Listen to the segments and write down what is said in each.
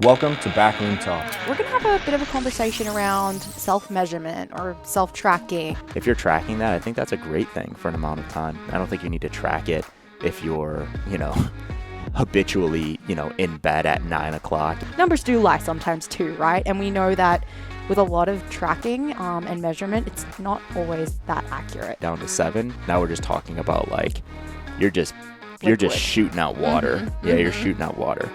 Welcome to Backroom Talk. We're going to have a bit of a conversation around self-measurement or self-tracking. If you're tracking that, I think that's a great thing for an amount of time. I don't think you need to track it if you're, habitually, in bed at 9 o'clock. Numbers do lie sometimes too, right? And we know that with a lot of tracking and measurement, it's not always that accurate. Down to 7. Now we're just talking about you're just shooting out water. Mm-hmm. Yeah, you're shooting out water.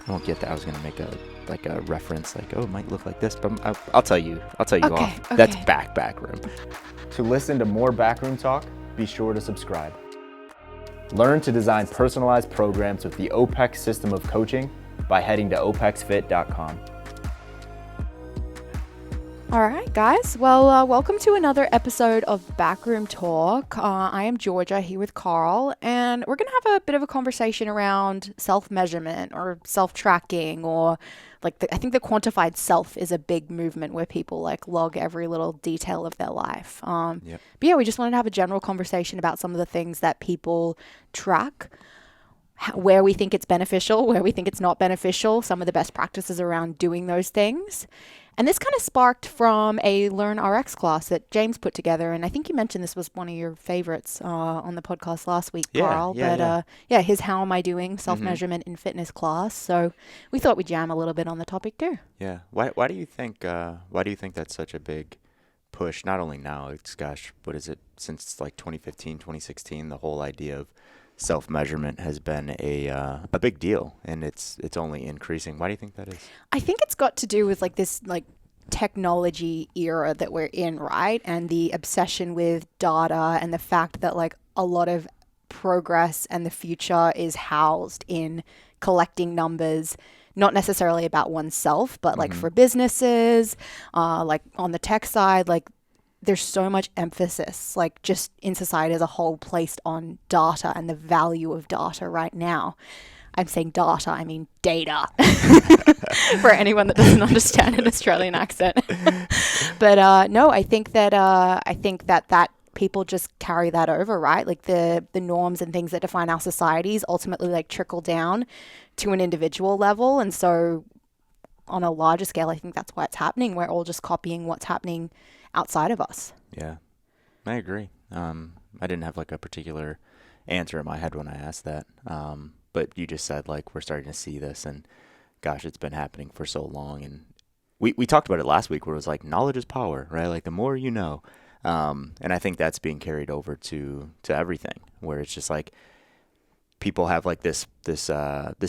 I don't get that. I was gonna make a reference it might look like this, but I'll tell you Okay, off. okay. That's backroom. To listen to more Backroom Talk, be sure to subscribe. Learn to design personalized programs with the OPEX system of coaching by heading to opexfit.com. All right, guys. Well, welcome to another episode of Backroom Talk. I am Georgia here with Carl, and we're going to have a bit of a conversation around self-measurement or self-tracking, or I think the quantified self is a big movement where people log every little detail of their life. But yeah, we just wanted to have a general conversation about some of the things that people track, where we think it's beneficial, where we think it's not beneficial, some of the best practices around doing those things. And this kind of sparked from a Learn RX class that James put together. And I think you mentioned this was one of your favorites on the podcast last week, Carl. His How Am I Doing? Self-measurement in fitness class. So we thought we'd jam a little bit on the topic too. Yeah. Why do you think that's such a big push? Not only now, what is it? Since 2015, 2016, the whole idea of self-measurement has been a big deal, and it's only increasing. Why do you think that is? I think it's got to do with this technology era that we're in, right? And the obsession with data and the fact that a lot of progress and the future is housed in collecting numbers, not necessarily about oneself, but for businesses, on the tech side, there's so much emphasis, just in society as a whole, placed on data and the value of data right now. I'm saying data, I mean data, for anyone that doesn't understand an Australian accent. But no, I think that people just carry that over, right? The norms and things that define our societies ultimately trickle down to an individual level. And so on a larger scale, I think that's why it's happening. We're all just copying what's happening outside of us. Yeah, I agree. I didn't have a particular answer in my head when I asked that. But you just said we're starting to see this, and gosh, it's been happening for so long. And we talked about it last week where it was knowledge is power, right? The more you know. And I think that's being carried over to everything, where it's just people have this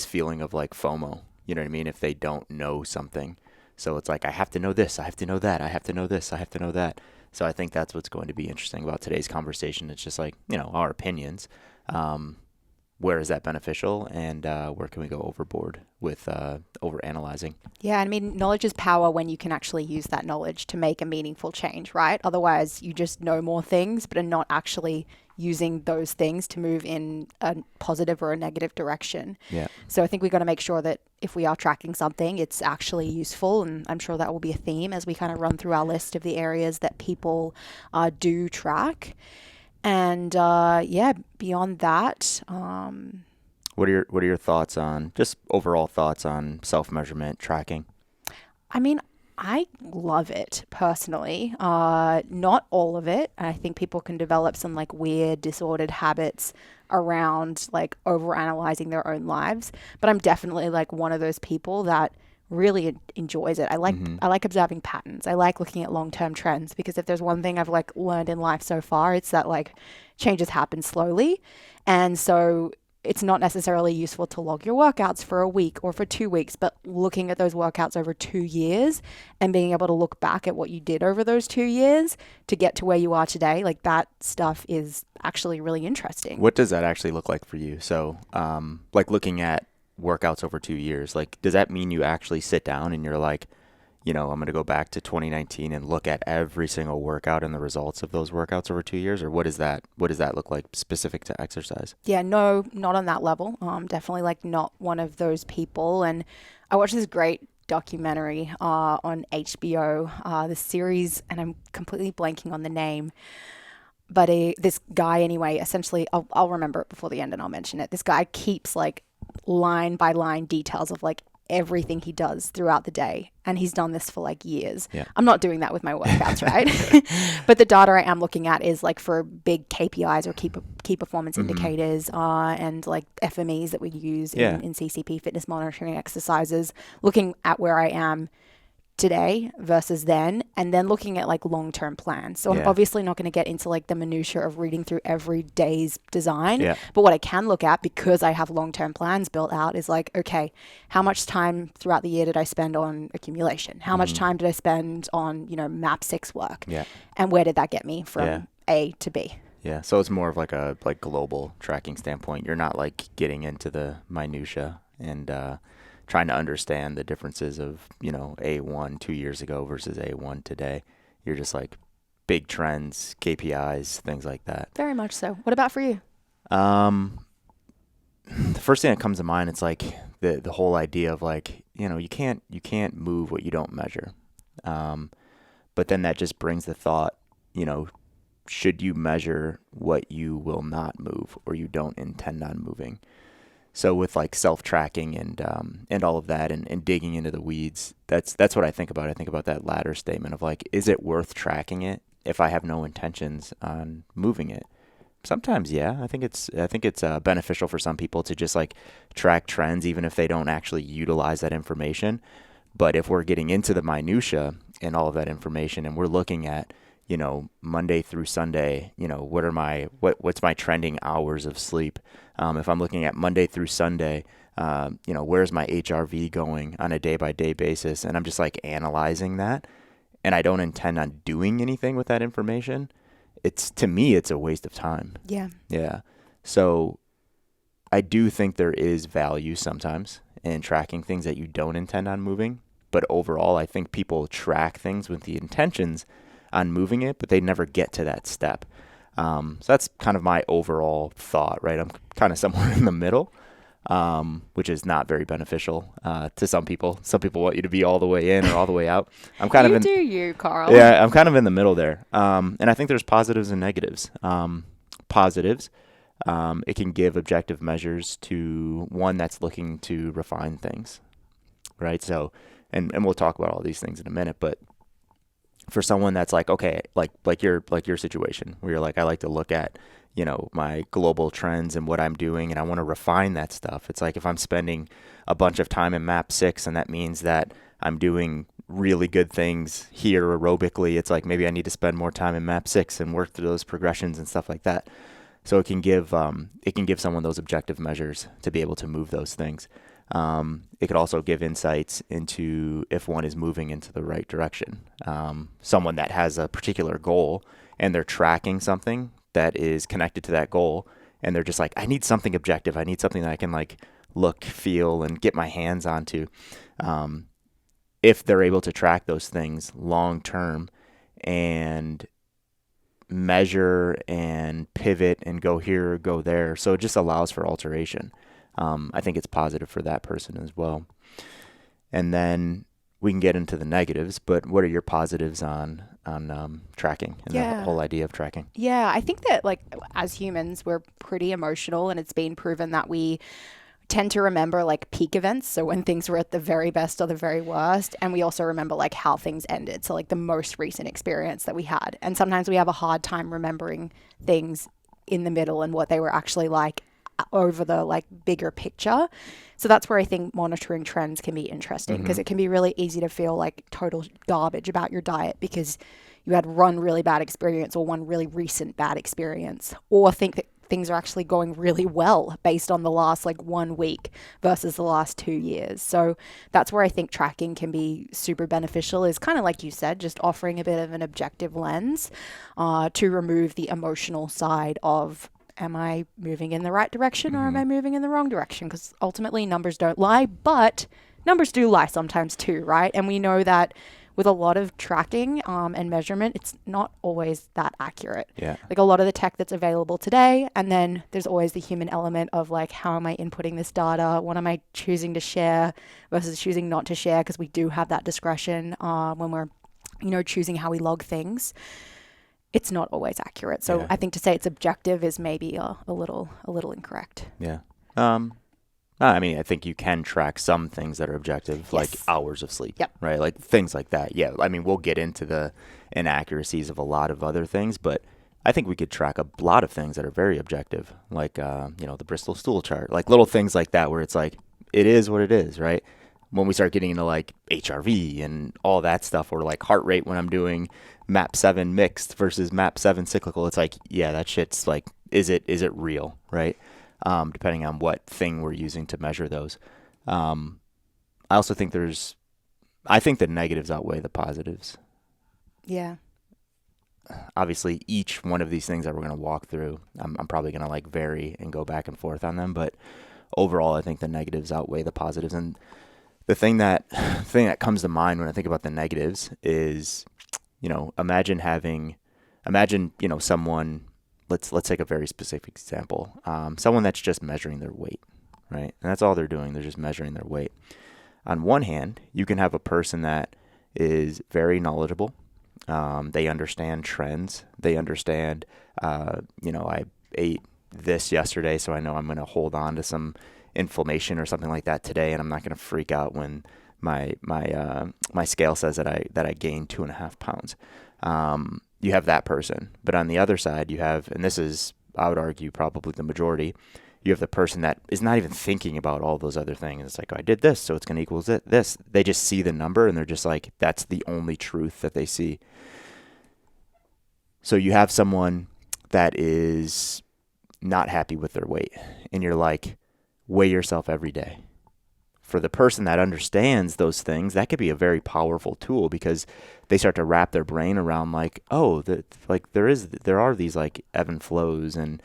feeling of FOMO, you know what I mean? If they don't know something. So it's I have to know this, I have to know that, I have to know this, I have to know that. So I think that's what's going to be interesting about today's conversation. It's just our opinions. Where is that beneficial, and where can we go overboard with overanalyzing? Yeah, I mean, knowledge is power when you can actually use that knowledge to make a meaningful change, right? Otherwise, you just know more things, but are not actually using those things to move in a positive or a negative direction. Yeah. So I think we've got to make sure that if we are tracking something, it's actually useful. And I'm sure that will be a theme as we kind of run through our list of the areas that people do track. And beyond that, what are your thoughts on just overall thoughts on self-measurement tracking? I mean, I love it personally. Not all of it. I think people can develop some weird disordered habits around overanalyzing their own lives. But I'm definitely one of those people that really enjoys it. I like observing patterns. I like looking at long-term trends, because if there's one thing I've learned in life so far, it's that changes happen slowly. And so it's not necessarily useful to log your workouts for a week or for 2 weeks, but looking at those workouts over 2 years and being able to look back at what you did over those 2 years to get to where you are today, that stuff is actually really interesting. What does that actually look like for you? So looking at workouts over 2 years, does that mean you actually sit down and you're I'm going to go back to 2019 and look at every single workout and the results of those workouts over 2 years? Or what does that look like specific to exercise? Yeah, no, not on that level. Definitely not one of those people. And I watched this great documentary on HBO, the series, and I'm completely blanking on the name. But this guy, anyway, essentially, I'll remember it before the end and I'll mention it. This guy keeps line by line details of like everything he does throughout the day. And he's done this for like years. Yeah. I'm not doing that with my workouts, right? But the data I am looking at is like for big KPIs or key performance indicators and like FMEs that we use in CCP fitness monitoring exercises, looking at where I am today versus then, and then looking at like long-term plans. So I'm obviously not going to get into like the minutia of reading through every day's design, but what I can look at, because I have long-term plans built out, is like, okay, how much time throughout the year did I spend on accumulation? How much time did I spend on, you know, map 6 work? And where did that get me from A to B? Yeah, so it's more of like a global tracking standpoint. You're not like getting into the minutia and trying to understand the differences of, you know, A1 2 years ago versus A1 today. You're just like big trends, KPIs, things like that. Very much so. What about for you? The first thing that comes to mind, it's like the whole idea of like, you know, you can't move what you don't measure. But then that just brings the thought, you know, should you measure what you will not move or you don't intend on moving? So with like self-tracking and all of that and digging into the weeds, that's what I think about. I think about that latter statement of like, is it worth tracking it if I have no intentions on moving it? Sometimes, yeah. I think it's beneficial for some people to just like track trends, even if they don't actually utilize that information. But if we're getting into the minutia and all of that information, and we're looking at, you know, Monday through Sunday, you know, what's my trending hours of sleep? If I'm looking at Monday through Sunday, you know, where's my HRV going on a day-by-day basis? And I'm just like analyzing that, and I don't intend on doing anything with that information. To me, it's a waste of time. Yeah. Yeah. So I do think there is value sometimes in tracking things that you don't intend on moving. But overall, I think people track things with the intentions on moving it, but they never get to that step. So that's kind of my overall thought, right? I'm kind of somewhere in the middle, which is not very beneficial to some people. Some people want you to be all the way in or all the way out. I'm kind of you, Carl. Yeah, I'm kind of in the middle there. And I think there's positives and negatives. Positives, it can give objective measures to one that's looking to refine things, right? So, and we'll talk about all these things in a minute, but for someone that's like, okay, like your situation where you're like, I like to look at, you know, my global trends and what I'm doing, and I want to refine that stuff. It's like if I'm spending a bunch of time in map 6 and that means that I'm doing really good things here aerobically, it's like maybe I need to spend more time in map 6 and work through those progressions and stuff like that. So it can give someone those objective measures to be able to move those things. It could also give insights into if one is moving into the right direction. Someone that has a particular goal and they're tracking something that is connected to that goal, and they're just like, I need something objective. I need something that I can like look, feel, and get my hands onto. If they're able to track those things long term and measure and pivot and go here or go there, so it just allows for alteration. I think it's positive for that person as well. And then we can get into the negatives, but what are your positives on tracking and the whole idea of tracking? Yeah, I think that like as humans, we're pretty emotional, and it's been proven that we tend to remember like peak events. So when things were at the very best or the very worst, and we also remember like how things ended. So like the most recent experience that we had. And sometimes we have a hard time remembering things in the middle and what they were actually like over the like bigger picture. So that's where I think monitoring trends can be interesting, because it can be really easy to feel like total garbage about your diet because you had one really bad experience or one really recent bad experience, or think that things are actually going really well based on the last like 1 week versus the last 2 years. So that's where I think tracking can be super beneficial, is kind of like you said, just offering a bit of an objective lens to remove the emotional side of, am I moving in the right direction or am I moving in the wrong direction? Because ultimately numbers don't lie, but numbers do lie sometimes too, right? And we know that with a lot of tracking and measurement, it's not always that accurate. Yeah. Like a lot of the tech that's available today, and then there's always the human element of like, how am I inputting this data? What am I choosing to share versus choosing not to share? Because we do have that discretion when we're, you know, choosing how we log things. It's not always accurate. So I think to say it's objective is maybe a little incorrect. Yeah. I mean, I think you can track some things that are objective, like Yes. hours of sleep, Yep. right? Like things like that. Yeah, I mean, we'll get into the inaccuracies of a lot of other things, but I think we could track a lot of things that are very objective, like the Bristol stool chart, like little things like that, where it's like it is what it is, right? When we start getting into like HRV and all that stuff, or like heart rate when I'm doing MAP 7 mixed versus MAP 7 cyclical, it's like, yeah, that shit's like, is it real, right? Depending on what thing we're using to measure those. I also think I think the negatives outweigh the positives. Yeah. Obviously, each one of these things that we're going to walk through, I'm probably going to like vary and go back and forth on them, but overall, I think the negatives outweigh the positives. And the thing that comes to mind when I think about the negatives is, imagine someone, let's take a very specific example. Someone that's just measuring their weight, right? And that's all they're doing. They're just measuring their weight. On one hand, you can have a person that is very knowledgeable. They understand trends. They understand, I ate this yesterday, so I know I'm going to hold on to some inflammation or something like that today, and I'm not going to freak out when my scale says that I gained 2.5 pounds. You have that person, but on the other side, you have, and this is, I would argue, probably the majority. You have the person that is not even thinking about all those other things. It's like, oh, I did this, so it's going to equal this. They just see the number, and they're just like, that's the only truth that they see. So you have someone that is not happy with their weight, and you're like, weigh yourself every day. For the person that understands those things, that could be a very powerful tool, because they start to wrap their brain around like, oh, there are these like ebb and flows, and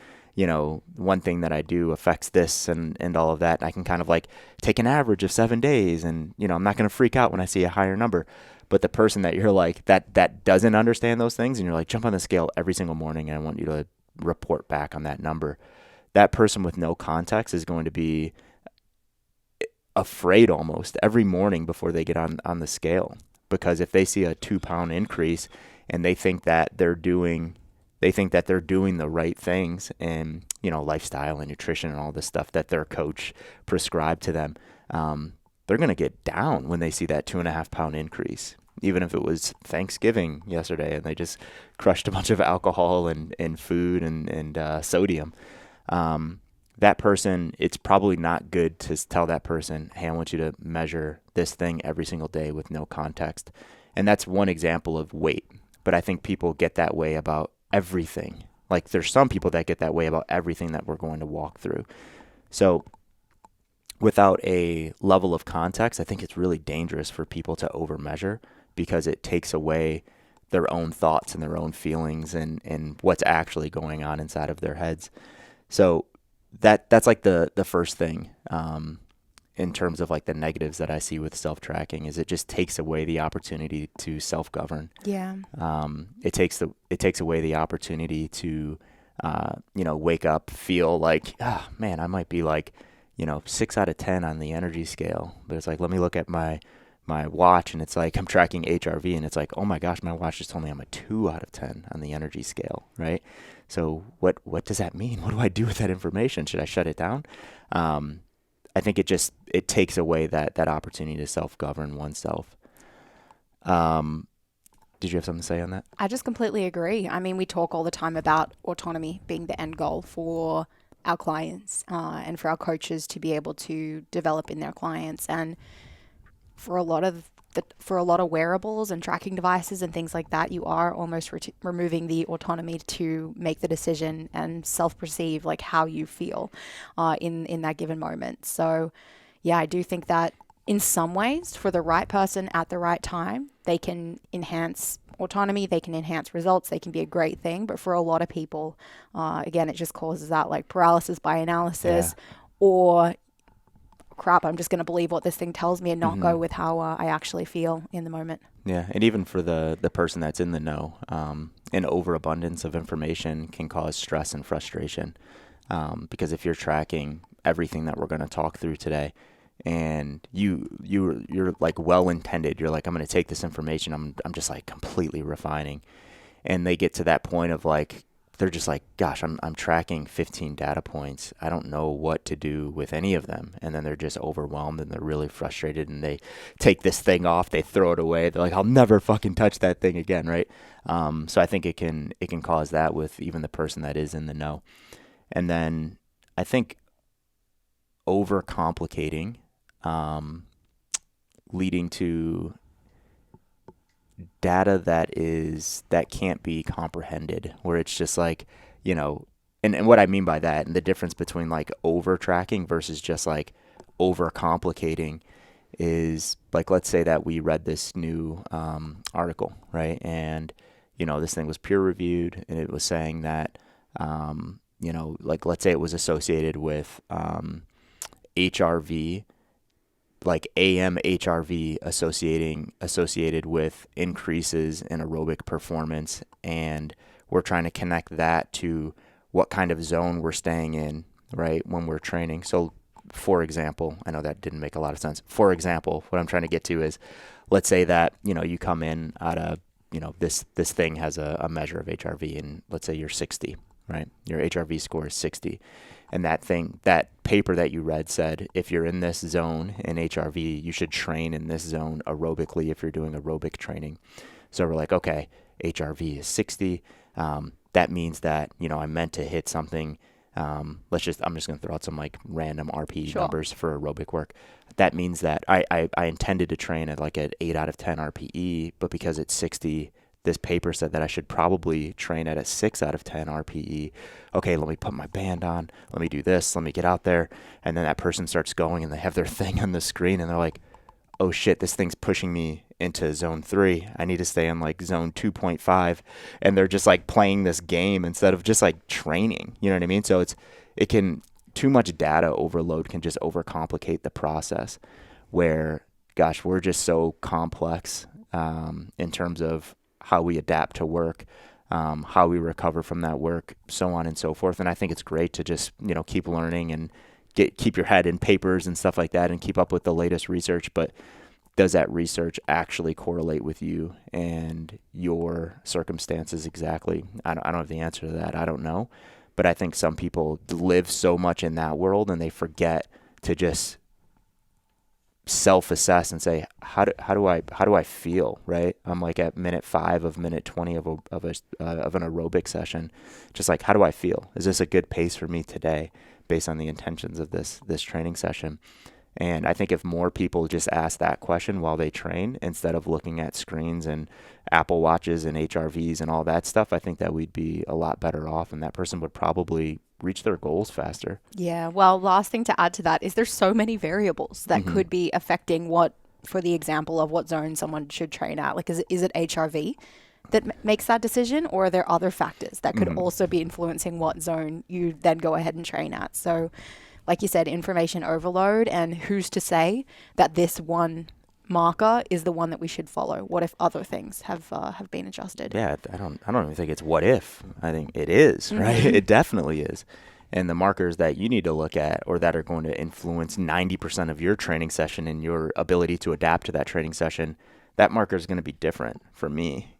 one thing that I do affects this and all of that. I can kind of like take an average of 7 days, and I'm not going to freak out when I see a higher number. But the person that you're like that doesn't understand those things, and you're like, jump on the scale every single morning, and I want you to report back on that number. That person with no context is going to be afraid almost every morning before they get on the scale, because if they see a 2-pound increase and they think that they're doing the right things, and lifestyle and nutrition and all this stuff that their coach prescribed to them, they're going to get down when they see that 2.5-pound increase. Even if it was Thanksgiving yesterday and they just crushed a bunch of alcohol and food and sodium, that person, it's probably not good to tell that person, hey, I want you to measure this thing every single day with no context. And that's one example of weight. But I think people get that way about everything. Like, there's some people that get that way about everything that we're going to walk through. So without a level of context, I think it's really dangerous for people to overmeasure, because it takes away their own thoughts and their own feelings and what's actually going on inside of their heads. So that's like the first thing in terms of like the negatives that I see with self-tracking, is it just takes away the opportunity to self-govern. Yeah. It takes away the opportunity to wake up, feel like, man, I might be like 6 out of 10 on the energy scale. But it's like, let me look at my watch, and it's like I'm tracking HRV, and it's like, oh my gosh, my watch just told me I'm a 2 out of 10 on the energy scale, right? So what does that mean? What do I do with that information? Should I shut it down? I think it takes away that opportunity to self-govern oneself. Did you have something to say on that? I just completely agree. I mean, we talk all the time about autonomy being the end goal for our clients and for our coaches to be able to develop in their clients. And for a lot of wearables and tracking devices and things like that, you are almost removing the autonomy to make the decision and self-perceive like how you feel in that given moment. So yeah, I do think that in some ways, for the right person at the right time, they can enhance autonomy, they can enhance results, they can be a great thing. But for a lot of people, again, it just causes that like paralysis by analysis, or crap, I'm just going to believe what this thing tells me and not go with how I actually feel in the moment. Yeah, and even for the person that's in the know, an overabundance of information can cause stress and frustration, because if you're tracking everything that we're going to talk through today, and you're like well-intended, you're like, I'm going to take this information, I'm just like completely refining, and they get to that point of like they're just like, gosh, I'm tracking 15 data points. I don't know what to do with any of them. And then they're just overwhelmed and they're really frustrated and they take this thing off, they throw it away. They're like, I'll never fucking touch that thing again, right? So I think it can cause that with even the person that is in the know. And then I think overcomplicating, leading to data that can't be comprehended, where it's just like, and what I mean by that, and the difference between like over tracking versus just like over complicating is like, let's say that we read this new article, right? And, this thing was peer reviewed and it was saying that, like let's say it was associated with HRV, like AM HRV associated with increases in aerobic performance, and we're trying to connect that to what kind of zone we're staying in, right, when we're training. So, for example, I know that didn't make a lot of sense. For example, what I'm trying to get to is, let's say that, you come in at a, this thing has a measure of HRV, and let's say you're 60, right? Your HRV score is 60. And that paper that you read said, if you're in this zone in HRV, you should train in this zone aerobically if you're doing aerobic training. So we're like, okay, HRV is 60. That means that, I'm meant to hit something. I'm just going to throw out some like random RPE numbers for aerobic work. That means that I intended to train at like an 8 out of 10 RPE, but because it's 60, this paper said that I should probably train at a 6 out of 10 RPE. Okay, let me put my band on. Let me do this. Let me get out there. And then that person starts going and they have their thing on the screen and they're like, oh shit, this thing's pushing me into zone 3. I need to stay in like zone 2.5. And they're just like playing this game instead of just like training. You know what I mean? So too much data overload can just overcomplicate the process where, gosh, we're just so complex in terms of how we adapt to work, how we recover from that work, so on and so forth. And I think it's great to just, keep learning and keep your head in papers and stuff like that and keep up with the latest research. But does that research actually correlate with you and your circumstances exactly? I don't have the answer to that. I don't know. But I think some people live so much in that world and they forget to just self-assess and say, how do I feel, right? I'm like at minute 5 of minute 20 of an aerobic session, just like, how do I feel? Is this a good pace for me today based on the intentions of this training session? And I think if more people just ask that question while they train instead of looking at screens and Apple Watches and HRVs and all that stuff, I think that we'd be a lot better off, and that person would probably reach their goals faster. Yeah. Well, last thing to add to that is there's so many variables that could be affecting for the example of what zone someone should train at. Like, is it HRV that makes that decision, or are there other factors that could also be influencing what zone you then go ahead and train at? So, like you said, information overload, and who's to say that this one marker is the one that we should follow? What if other things have been adjusted? Yeah, I don't even think it's what if. I think it is, right? It definitely is. And the markers that you need to look at, or that are going to influence 90% of your training session and your ability to adapt to that training session, that marker is going to be different for me,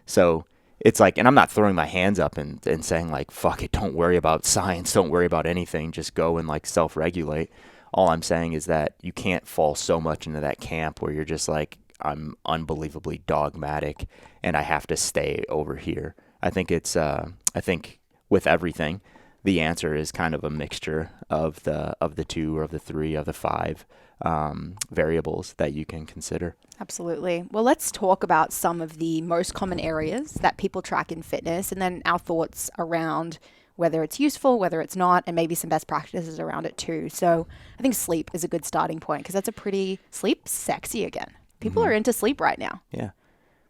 So it's like, and I'm not throwing my hands up and saying like, fuck it, don't worry about science, don't worry about anything, just go and like self-regulate. All I'm saying is that you can't fall so much into that camp where you're just like, I'm unbelievably dogmatic and I have to stay over here. I think with everything, the answer is kind of a mixture of the 2 or of the 3 of the 5 variables that you can consider. Absolutely. Well, let's talk about some of the most common areas that people track in fitness, and then our thoughts around whether it's useful, whether it's not, and maybe some best practices around it too. So I think sleep is a good starting point, because sleep sexy again. People are into sleep right now. Yeah.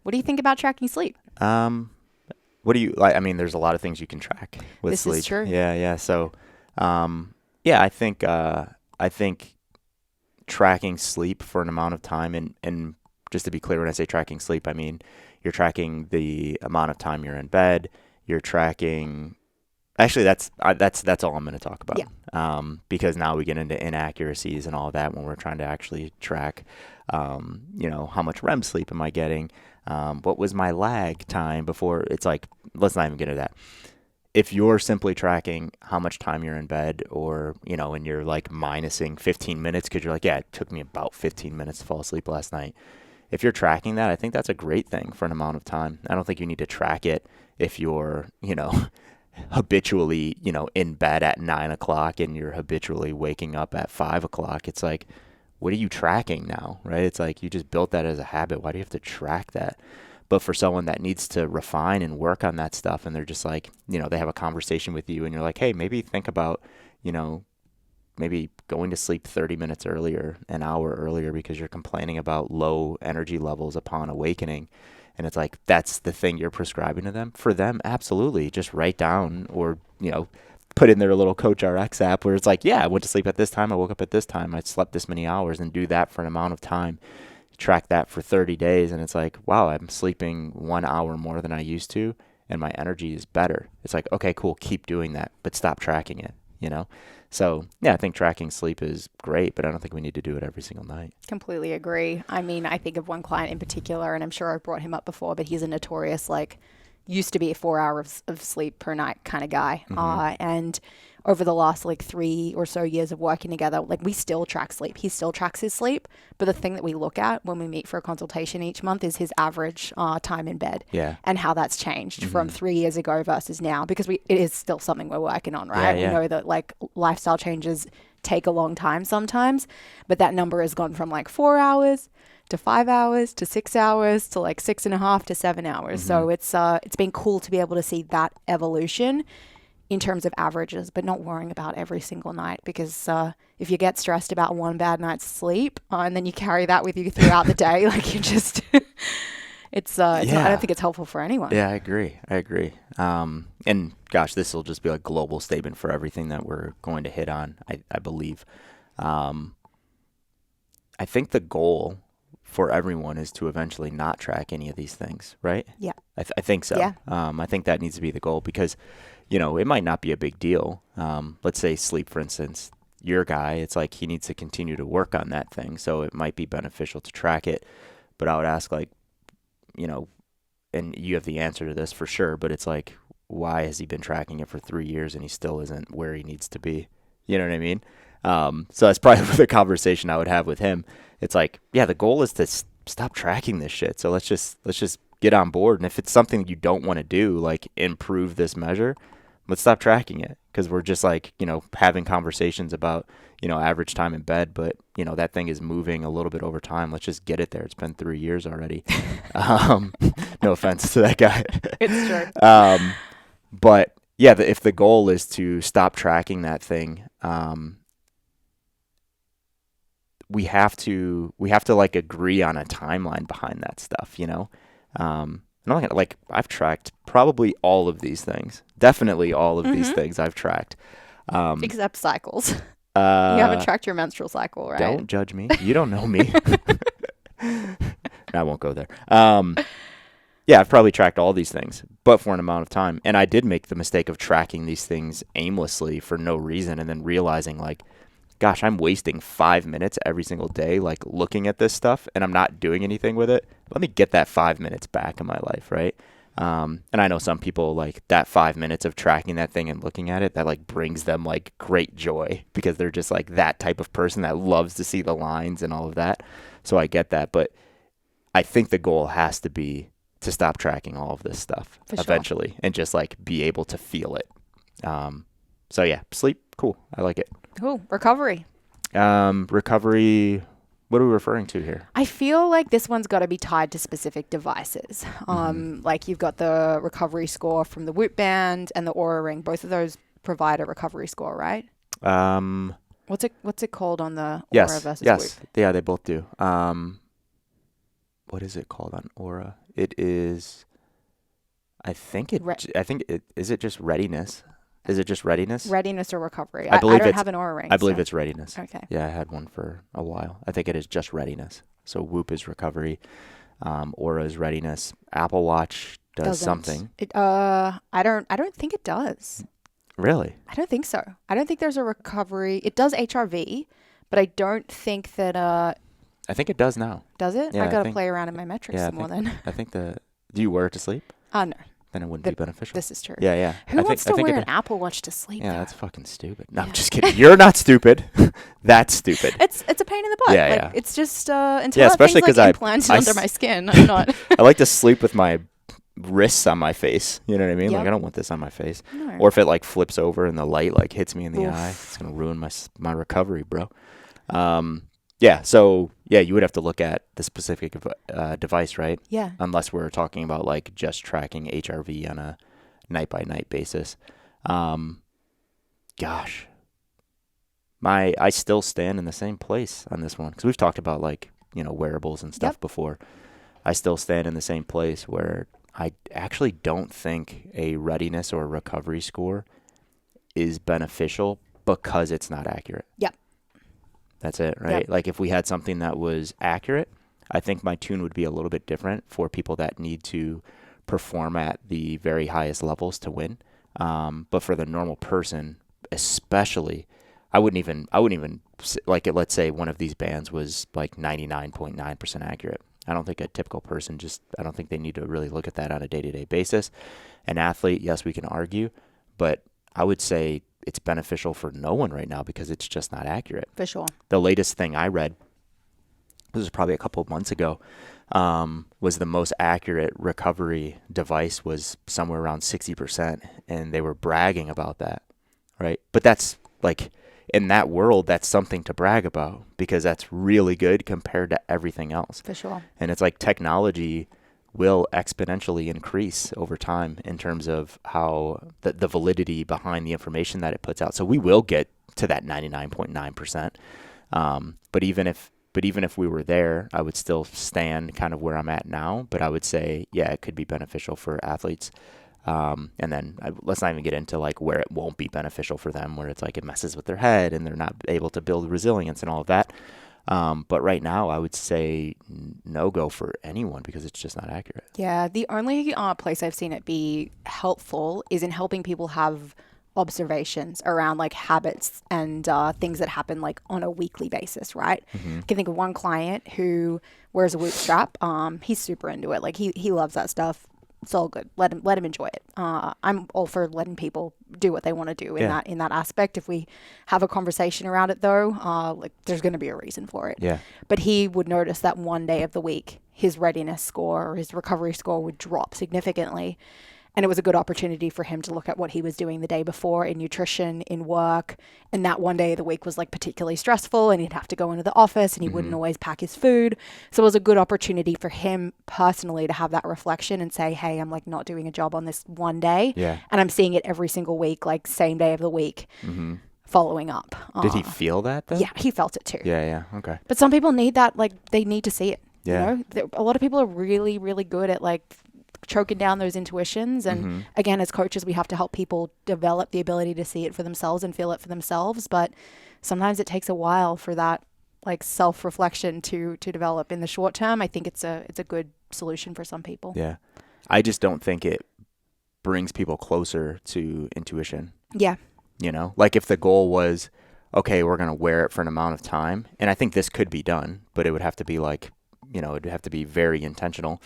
What do you think about tracking sleep? What do you like? I mean, there's a lot of things you can track with sleep. This is true. Yeah. So, I think tracking sleep for an amount of time, and just to be clear, when I say tracking sleep, I mean you're tracking the amount of time you're in bed. You're tracking Actually, that's all I'm going to talk about. Yeah. Because now we get into inaccuracies and all that when we're trying to actually track, how much REM sleep am I getting? What was my lag time before? It's like, let's not even get into that. If you're simply tracking how much time you're in bed, or, and you're like minusing 15 minutes because you're like, yeah, it took me about 15 minutes to fall asleep last night. If you're tracking that, I think that's a great thing for an amount of time. I don't think you need to track it if you're, habitually, in bed at 9 o'clock and you're habitually waking up at 5 o'clock. It's like, what are you tracking now, right? It's like you just built that as a habit. Why do you have to track that? But for someone that needs to refine and work on that stuff, and they're just like, they have a conversation with you and you're like, hey, maybe think about, maybe going to sleep 30 minutes earlier, an hour earlier, because you're complaining about low energy levels upon awakening. And it's like, that's the thing you're prescribing to them. For them, absolutely. Just write down or, put in their little Coach RX app where it's like, yeah, I went to sleep at this time. I woke up at this time. I slept this many hours, and do that for an amount of time. Track that for 30 days. And it's like, wow, I'm sleeping 1 hour more than I used to, and my energy is better. It's like, okay, cool. Keep doing that, but stop tracking it, So, yeah, I think tracking sleep is great, but I don't think we need to do it every single night. Completely agree. I mean, I think of one client in particular, and I'm sure I've brought him up before, but he's a notorious, used to be a 4 hours of sleep per night kind of guy. And over the last 3 or so years of working together, we still track sleep. He still tracks his sleep. But the thing that we look at when we meet for a consultation each month is his average time in bed. Yeah. And how that's changed from 3 years ago versus now, because it is still something we're working on, right? Yeah. We know that lifestyle changes take a long time sometimes, but that number has gone from 4 hours to 5 hours to 6 hours to 6.5 to 7 hours. So it's been cool to be able to see that evolution in terms of averages, but not worrying about every single night, because if you get stressed about one bad night's sleep and then you carry that with you throughout the day, you just it's not, I don't think it's helpful for anyone. Yeah, I agree. And gosh, this will just be a global statement for everything that we're going to hit on, I believe. I think the goal for everyone is to eventually not track any of these things, right? Yeah. I think so. Yeah. I think that needs to be the goal, because, it might not be a big deal. Let's say sleep, for instance, your guy, it's like he needs to continue to work on that thing. So it might be beneficial to track it. But I would ask, and you have the answer to this for sure, but it's like, why has he been tracking it for 3 years and he still isn't where he needs to be? You know what I mean? So that's probably the conversation I would have with him. It's like, yeah, the goal is to stop tracking this shit. So let's just get on board. And if it's something you don't want to do, improve this measure, let's stop tracking it, because we're just having conversations about, average time in bed, but that thing is moving a little bit over time. Let's just get it there. It's been 3 years already. No offense to that guy. It's true. But yeah, if the goal is to stop tracking that thing, we have to agree on a timeline behind that stuff, And I've tracked probably all of these things. Definitely all of these things I've tracked. Except cycles. You haven't tracked your menstrual cycle, right? Don't judge me. You don't know me. I won't go there. Yeah, I've probably tracked all these things, but for an amount of time. And I did make the mistake of tracking these things aimlessly for no reason, and then realizing gosh, I'm wasting 5 minutes every single day, looking at this stuff, and I'm not doing anything with it. Let me get that 5 minutes back in my life, right? And I know some people that 5 minutes of tracking that thing and looking at it, that brings them great joy, because they're just that type of person that loves to see the lines and all of that. So I get that, but I think the goal has to be to stop tracking all of this stuff eventually, and just be able to feel it. So yeah, sleep, cool. I like it. Cool. Recovery. Recovery. What are we referring to here? I feel like this one's got to be tied to specific devices. You've got the recovery score from the Whoop Band and the Aura Ring. Both of those provide a recovery score, right? What's it called on the Aura versus Whoop? Yeah, they both do. What is it called on Aura? It is. Is it just readiness? Is it just readiness? Readiness or recovery? I don't have an Aura Ring. I believe it's readiness. Okay. Yeah, I had one for a while. I think it is just readiness. So Whoop is recovery. Aura is readiness. Apple Watch does something. I don't think it does. Really? I don't think so. I don't think there's a recovery. It does HRV, but I don't think that I think it does now. does it? Yeah, I I gotta think- play around in my metrics Yeah, some more then. I think do you wear it to sleep? No. Then it wouldn't The- be beneficial. This is true. Yeah, yeah. Who wants to wear it an does. Apple Watch to sleep? Yeah, though? that's fucking stupid. No, I'm Yeah. just kidding. You're not stupid. That's stupid. It's a pain in the butt. Yeah, like, yeah. It's just until Yeah, that especially thing's 'cause implanted I under s- my skin. I'm not. I like to sleep with my wrists on my face. You know what I mean? Like, Yep. I don't want this on my face. No. Or if it like flips over and the light like hits me in the Oof. eye, it's gonna ruin my recovery, bro. Yeah. So yeah, you would have to look at the specific device, right? Yeah. Unless we're talking about like just tracking HRV on a night by night basis. Gosh, I still stand in the same place on this one because we've talked about like wearables and stuff Yep. before. I still stand in the same place where I actually don't think a readiness or recovery score is beneficial because it's not accurate. Yep. That's it, right? Yep. Like if we had something that was accurate, I think my tune would be a little bit different for people that need to perform at the very highest levels to win. But for the normal person, especially, I wouldn't even like it. Let's say one of these bands was like 99.9% accurate. I don't think a typical person I don't think they need to really look at that on a day-to-day basis. An athlete, yes, we can argue, but I would say it's beneficial for no one right now because it's just not accurate. For sure. The latest thing I read, this was probably a couple of months ago, was the most accurate recovery device was somewhere around 60%, and they were bragging about that, right? But that's like, in that world, that's something to brag about because that's really good compared to everything else. For sure. And it's like technology will exponentially increase over time in terms of how the validity behind the information that it puts out. So we will get to that 99.9%. But even if we were there, I would still stand kind of where I'm at now. But I would say, yeah, it could be beneficial for athletes. And then let's not even get into like where it won't be beneficial for them, where it's like it messes with their head and they're not able to build resilience and all of that. But right now, I would say no go for anyone because it's just not accurate. Yeah. The only place I've seen it be helpful is in helping people have observations around like habits and things that happen like on a weekly basis, right? I can think of one client who wears a Whoop strap. He's super into it. Like he loves that stuff. It's all good. Let him enjoy it. I'm all for letting people do what they want to do in that aspect. If we have a conversation around it though, like there's going to be a reason for it. Yeah. But he would notice that one day of the week, his readiness score or his recovery score would drop significantly. And it was a good opportunity for him to look at what he was doing the day before in nutrition, in work. And that one day of the week was like particularly stressful and he'd have to go into the office and he wouldn't always pack his food. So it was a good opportunity for him personally to have that reflection and say, hey, I'm like not doing a job on this one day. Yeah. And I'm seeing it every single week, like same day of the week, following up. Did he feel that though? Yeah, he felt it too. Yeah. Yeah. Okay. But some people need that, like they need to see it. Yeah. You know, a lot of people are really, really good at like choking down those intuitions. And again, as coaches, we have to help people develop the ability to see it for themselves and feel it for themselves. But sometimes it takes a while for that like self-reflection to develop. In the short term, I think it's a good solution for some people. Yeah. I just don't think it brings people closer to intuition. Yeah. You know, like if the goal was, okay, we're going to wear it for an amount of time. And I think this could be done, but it would have to be like, it'd have to be very intentional.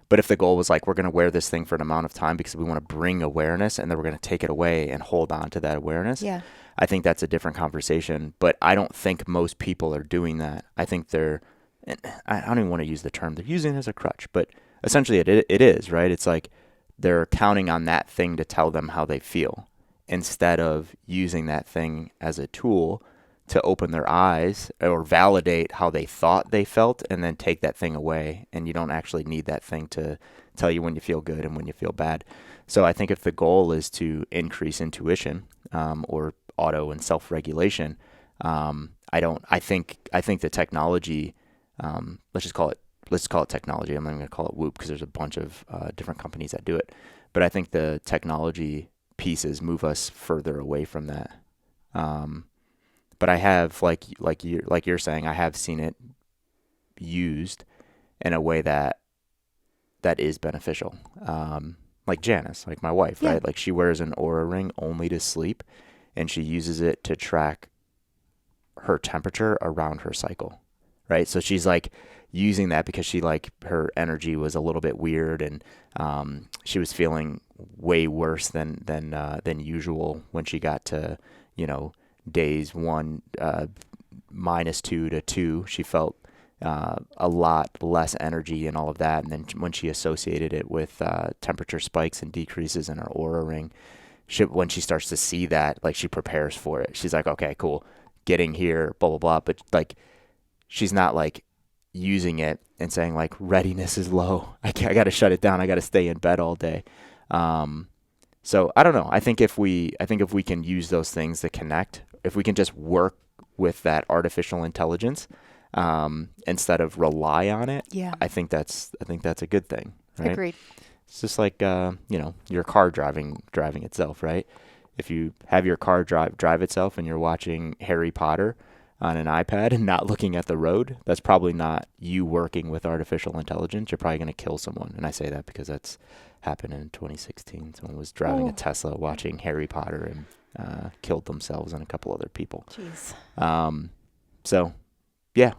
But if the goal was like, we're going to wear this thing for an amount of time because we want to bring awareness and then we're going to take it away and hold on to that awareness. Yeah. I think that's a different conversation, but I don't think most people are doing that. I think I don't even want to use the term, they're using it as a crutch, but essentially it is, right? It's like they're counting on that thing to tell them how they feel instead of using that thing as a tool to open their eyes or validate how they thought they felt and then take that thing away. And you don't actually need that thing to tell you when you feel good and when you feel bad. So I think if the goal is to increase intuition or auto and self-regulation, I think the technology, let's call it technology. I'm not even going to call it Whoop because there's a bunch of different companies that do it. But I think the technology pieces move us further away from that. But I have, like you're saying, I have seen it used in a way that is beneficial. like Janice, like my wife, Yeah. right? Like she wears an Oura ring only to sleep, and she uses it to track her temperature around her cycle, right? So she's like using that because she like her energy was a little bit weird, and she was feeling way worse than usual when she got to, you know, days one -2 to 2. She felt a lot less energy and all of that. And then when she associated it with temperature spikes and decreases in her Oura ring, when she starts to see that, like she prepares for it. She's like, okay, cool, getting here, blah, blah, blah. But like, she's not like using it and saying like readiness is low. I got to shut it down. I got to stay in bed all day. So I don't know. I think if we can use those things to connect, if we can just work with that artificial intelligence, instead of rely on it, Yeah. I think that's a good thing. Right? Agreed. It's just like, you know, your car driving itself, right? If you have your car drive itself and you're watching Harry Potter on an iPad and not looking at the road, that's probably not you working with artificial intelligence. You're probably going to kill someone. And I say that because that's happened in 2016. Someone was driving a Tesla watching Harry Potter and killed themselves and a couple other people. Jeez. So, yeah,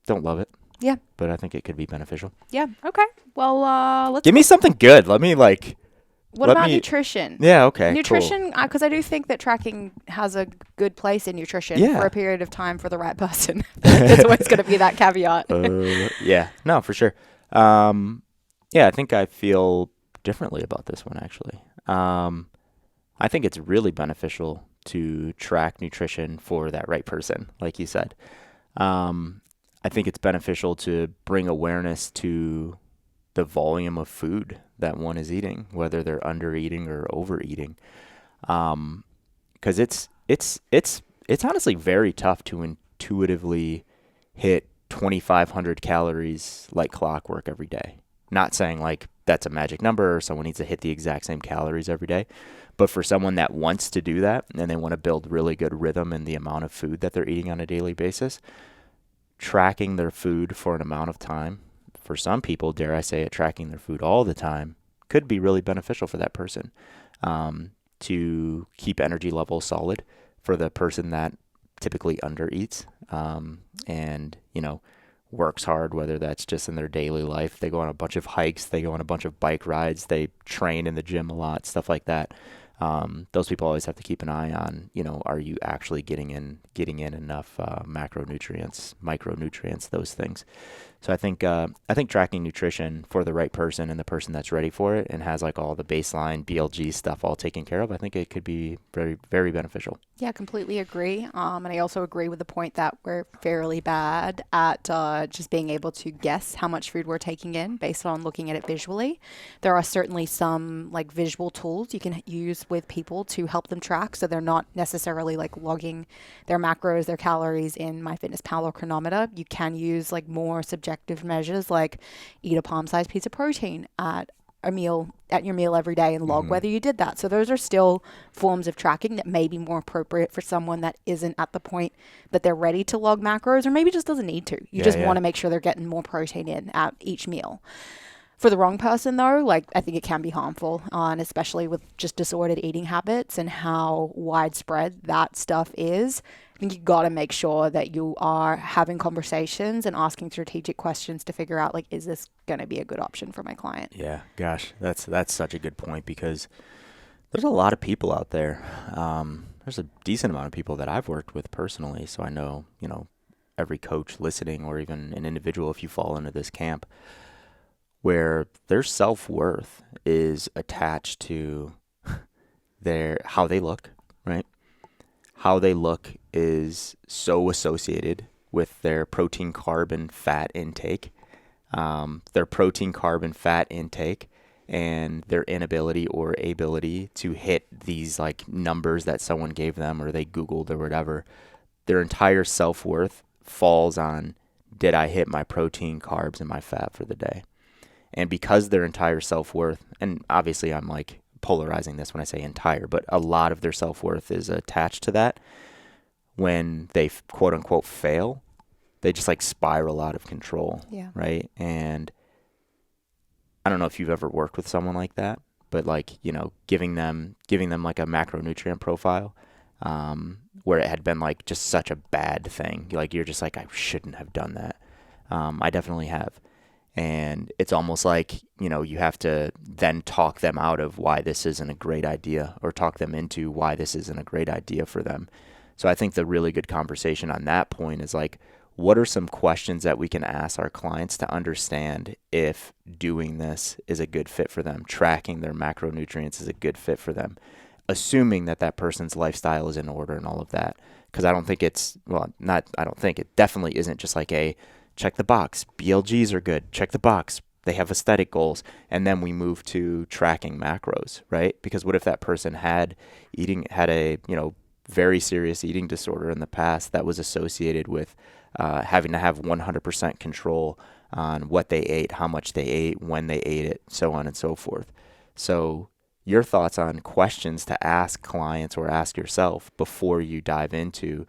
don't love it. Yeah. But I think it could be beneficial. Yeah. Okay. Well, let's. Give me something good. Let me like. What about nutrition? Yeah. Okay. Nutrition, because I do think that tracking has a good place in nutrition for a period of time for the right person. There's always going to be that caveat. Yeah. No, for sure. Yeah, I think I feel differently about this one actually. I think it's really beneficial to track nutrition for that right person, like you said. I think it's beneficial to bring awareness to the volume of food that one is eating, whether they're under eating or overeating. Because it's honestly very tough to intuitively hit 2,500 calories like clockwork every day. Not saying like that's a magic number or someone needs to hit the exact same calories every day. But for someone that wants to do that and they want to build really good rhythm in the amount of food that they're eating on a daily basis, tracking their food for an amount of time, for some people, dare I say it, tracking their food all the time could be really beneficial for that person, to keep energy levels solid for the person that typically undereats, and, you know, works hard, whether that's just in their daily life. They go on a bunch of hikes, they go on a bunch of bike rides, they train in the gym a lot, stuff like that. Those people always have to keep an eye on, you know, are you actually getting in enough macronutrients, micronutrients, those things. So I think tracking nutrition for the right person and the person that's ready for it and has like all the baseline BLG stuff all taken care of, I think it could be very, very beneficial. Yeah, completely agree. And I also agree with the point that we're fairly bad at just being able to guess how much food we're taking in based on looking at it visually. There are certainly some like visual tools you can use with people to help them track, so they're not necessarily like logging their macros, their calories in MyFitnessPal or Chronometer. You can use like more subjective measures like eat a palm-sized piece of protein at your meal every day and log whether you did that. So those are still forms of tracking that may be more appropriate for someone that isn't at the point that they're ready to log macros, or maybe just doesn't need to. You just want to make sure they're getting more protein in at each meal. For the wrong person though, like I think it can be harmful, and especially with just disordered eating habits and how widespread that stuff is. I think you got to make sure that you are having conversations and asking strategic questions to figure out like, is this going to be a good option for my client? Yeah, gosh, that's such a good point, because there's a lot of people out there. There's a decent amount of people that I've worked with personally, so I know, you know, every coach listening or even an individual, if you fall into this camp, where their self-worth is attached to how they look, right? How they look is so associated with their protein, carb, and fat intake. Their protein, carb, and fat intake and their inability or ability to hit these like numbers that someone gave them or they Googled or whatever. Their entire self-worth falls on, did I hit my protein, carbs, and my fat for the day? And because their entire self-worth, and obviously I'm like polarizing this when I say entire, but a lot of their self-worth is attached to that. When they quote unquote fail, they just like spiral out of control. Yeah. Right. And I don't know if you've ever worked with someone like that, but like, giving them like a macronutrient profile, where it had been like just such a bad thing. Like, you're just like, I shouldn't have done that. I definitely have. And it's almost like, you have to then talk them out of why this isn't a great idea, or talk them into why this isn't a great idea for them. So I think the really good conversation on that point is like, what are some questions that we can ask our clients to understand if doing this is a good fit for them, tracking their macronutrients is a good fit for them, assuming that that person's lifestyle is in order and all of that. Because I don't think it definitely isn't just like a check the box, BLGs are good, check the box, they have aesthetic goals, and then we move to tracking macros, right? Because what if that person had a very serious eating disorder in the past that was associated with having to have 100% control on what they ate, how much they ate, when they ate it, so on and so forth. So your thoughts on questions to ask clients or ask yourself before you dive into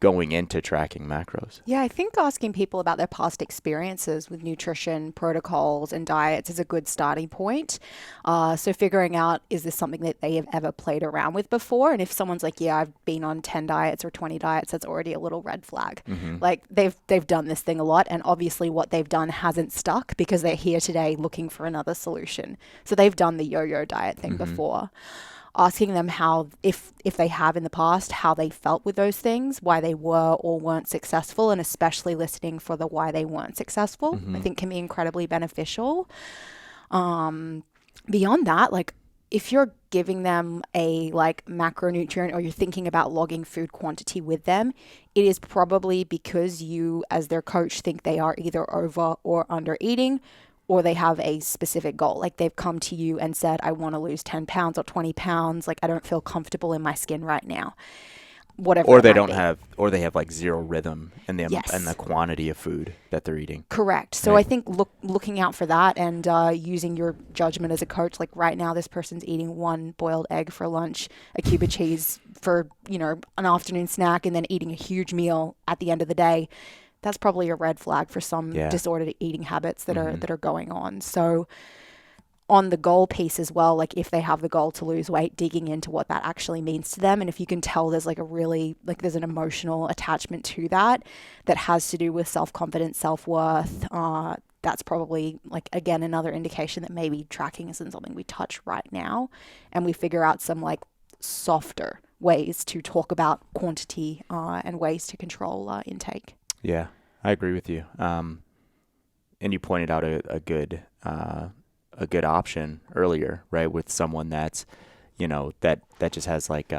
going into tracking macros? Yeah, I think asking people about their past experiences with nutrition protocols and diets is a good starting point. So figuring out, is this something that they have ever played around with before? And if someone's like, yeah, I've been on 10 diets or 20 diets, that's already a little red flag. Mm-hmm. Like they've done this thing a lot, and obviously what they've done hasn't stuck because they're here today looking for another solution. So they've done the yo-yo diet thing Mm-hmm. before. Asking them how, if they have in the past, how they felt with those things, why they were or weren't successful, and especially listening for the why they weren't successful, Mm-hmm. I think can be incredibly beneficial. Beyond that, like if you're giving them a like macronutrient, or you're thinking about logging food quantity with them, it is probably because you, as their coach, think they are either over or under eating, or they have a specific goal. Like they've come to you and said, I want to lose 10 pounds or 20 pounds. Like I don't feel comfortable in my skin right now. Whatever. Or they don't have, or they have like zero rhythm in the Yes. and the quantity of food that they're eating. Correct. So Right. I think looking out for that and using your judgment as a coach, like right now this person's eating one boiled egg for lunch, a cube of cheese for, an afternoon snack, and then eating a huge meal at the end of the day. That's probably a red flag for some disordered eating habits that are going on. So on the goal piece as well, like if they have the goal to lose weight, digging into what that actually means to them. And if you can tell there's there's an emotional attachment to that has to do with self-confidence, self-worth, that's probably like, again, another indication that maybe tracking isn't something we touch right now. And we figure out some like softer ways to talk about quantity and ways to control intake. Yeah, I agree with you. And you pointed out a good option earlier, right? With someone that's, that just has like,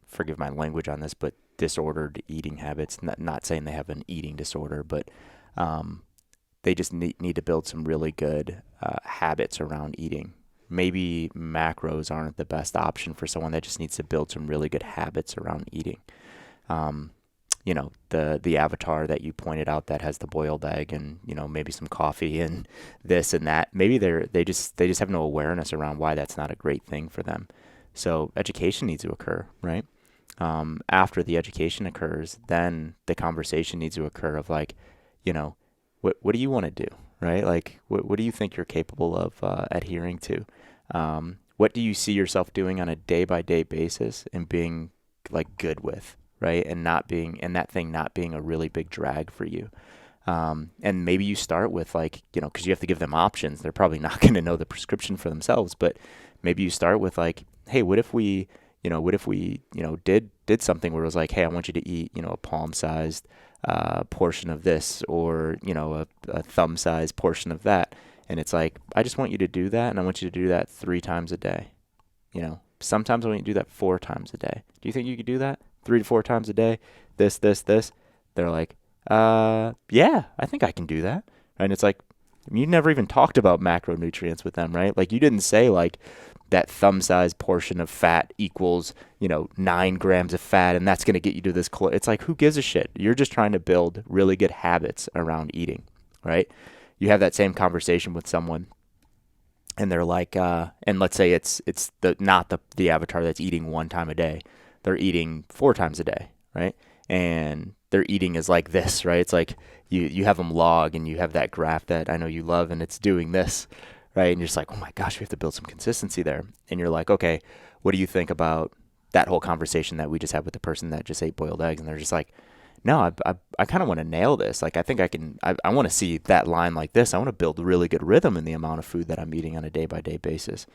forgive my language on this, but disordered eating habits. Not saying they have an eating disorder, but they just need to build some really good habits around eating. Maybe macros aren't the best option for someone that just needs to build some really good habits around eating. The avatar that you pointed out that has the boiled egg and, maybe some coffee and this and that, maybe they just have no awareness around why that's not a great thing for them. So education needs to occur, right? After the education occurs, then the conversation needs to occur of like, what do you want to do, right? Like, what do you think you're capable of adhering to? What do you see yourself doing on a day-by-day basis and being like good with? Right. And that thing not being a really big drag for you. And maybe you start with like, cause you have to give them options. They're probably not going to know the prescription for themselves, but maybe you start with like, hey, what if we did something where it was like, hey, I want you to eat, a palm sized, portion of this, or, a thumb sized portion of that. And it's like, I just want you to do that. And I want you to do that 3 times a day. Sometimes I want you to do that 4 times a day. Do you think you could do that? 3 to 4 times a day, this. They're like, yeah, I think I can do that. And it's like, you never even talked about macronutrients with them, right? Like you didn't say like that thumb-sized portion of fat equals, 9 grams of fat, and that's going to get you to this. It's like, who gives a shit? You're just trying to build really good habits around eating, right? You have that same conversation with someone, and they're like, and let's say it's not the avatar that's eating 1 time a day. They're eating 4 times a day, right? And their eating is like this, right? It's like you have them log and you have that graph that I know you love and it's doing this, right? And you're just like, oh my gosh, we have to build some consistency there. And you're like, okay, what do you think about that whole conversation that we just had with the person that just ate boiled eggs? And they're just like, no, I kind of want to nail this. Like, I think I want to see that line like this. I want to build really good rhythm in the amount of food that I'm eating on a day-by-day basis.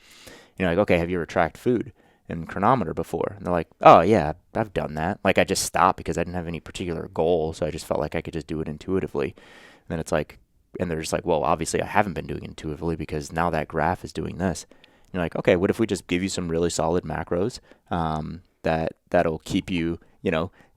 You're like, okay, have you ever tracked food in Chronometer before? And they're like, oh yeah, I've done that. Like, I just stopped because I didn't have any particular goal. So I just felt like I could just do it intuitively. And then it's like, and they're just like, well, obviously I haven't been doing it intuitively because now that graph is doing this. And you're like, okay, what if we just give you some really solid macros that'll keep you,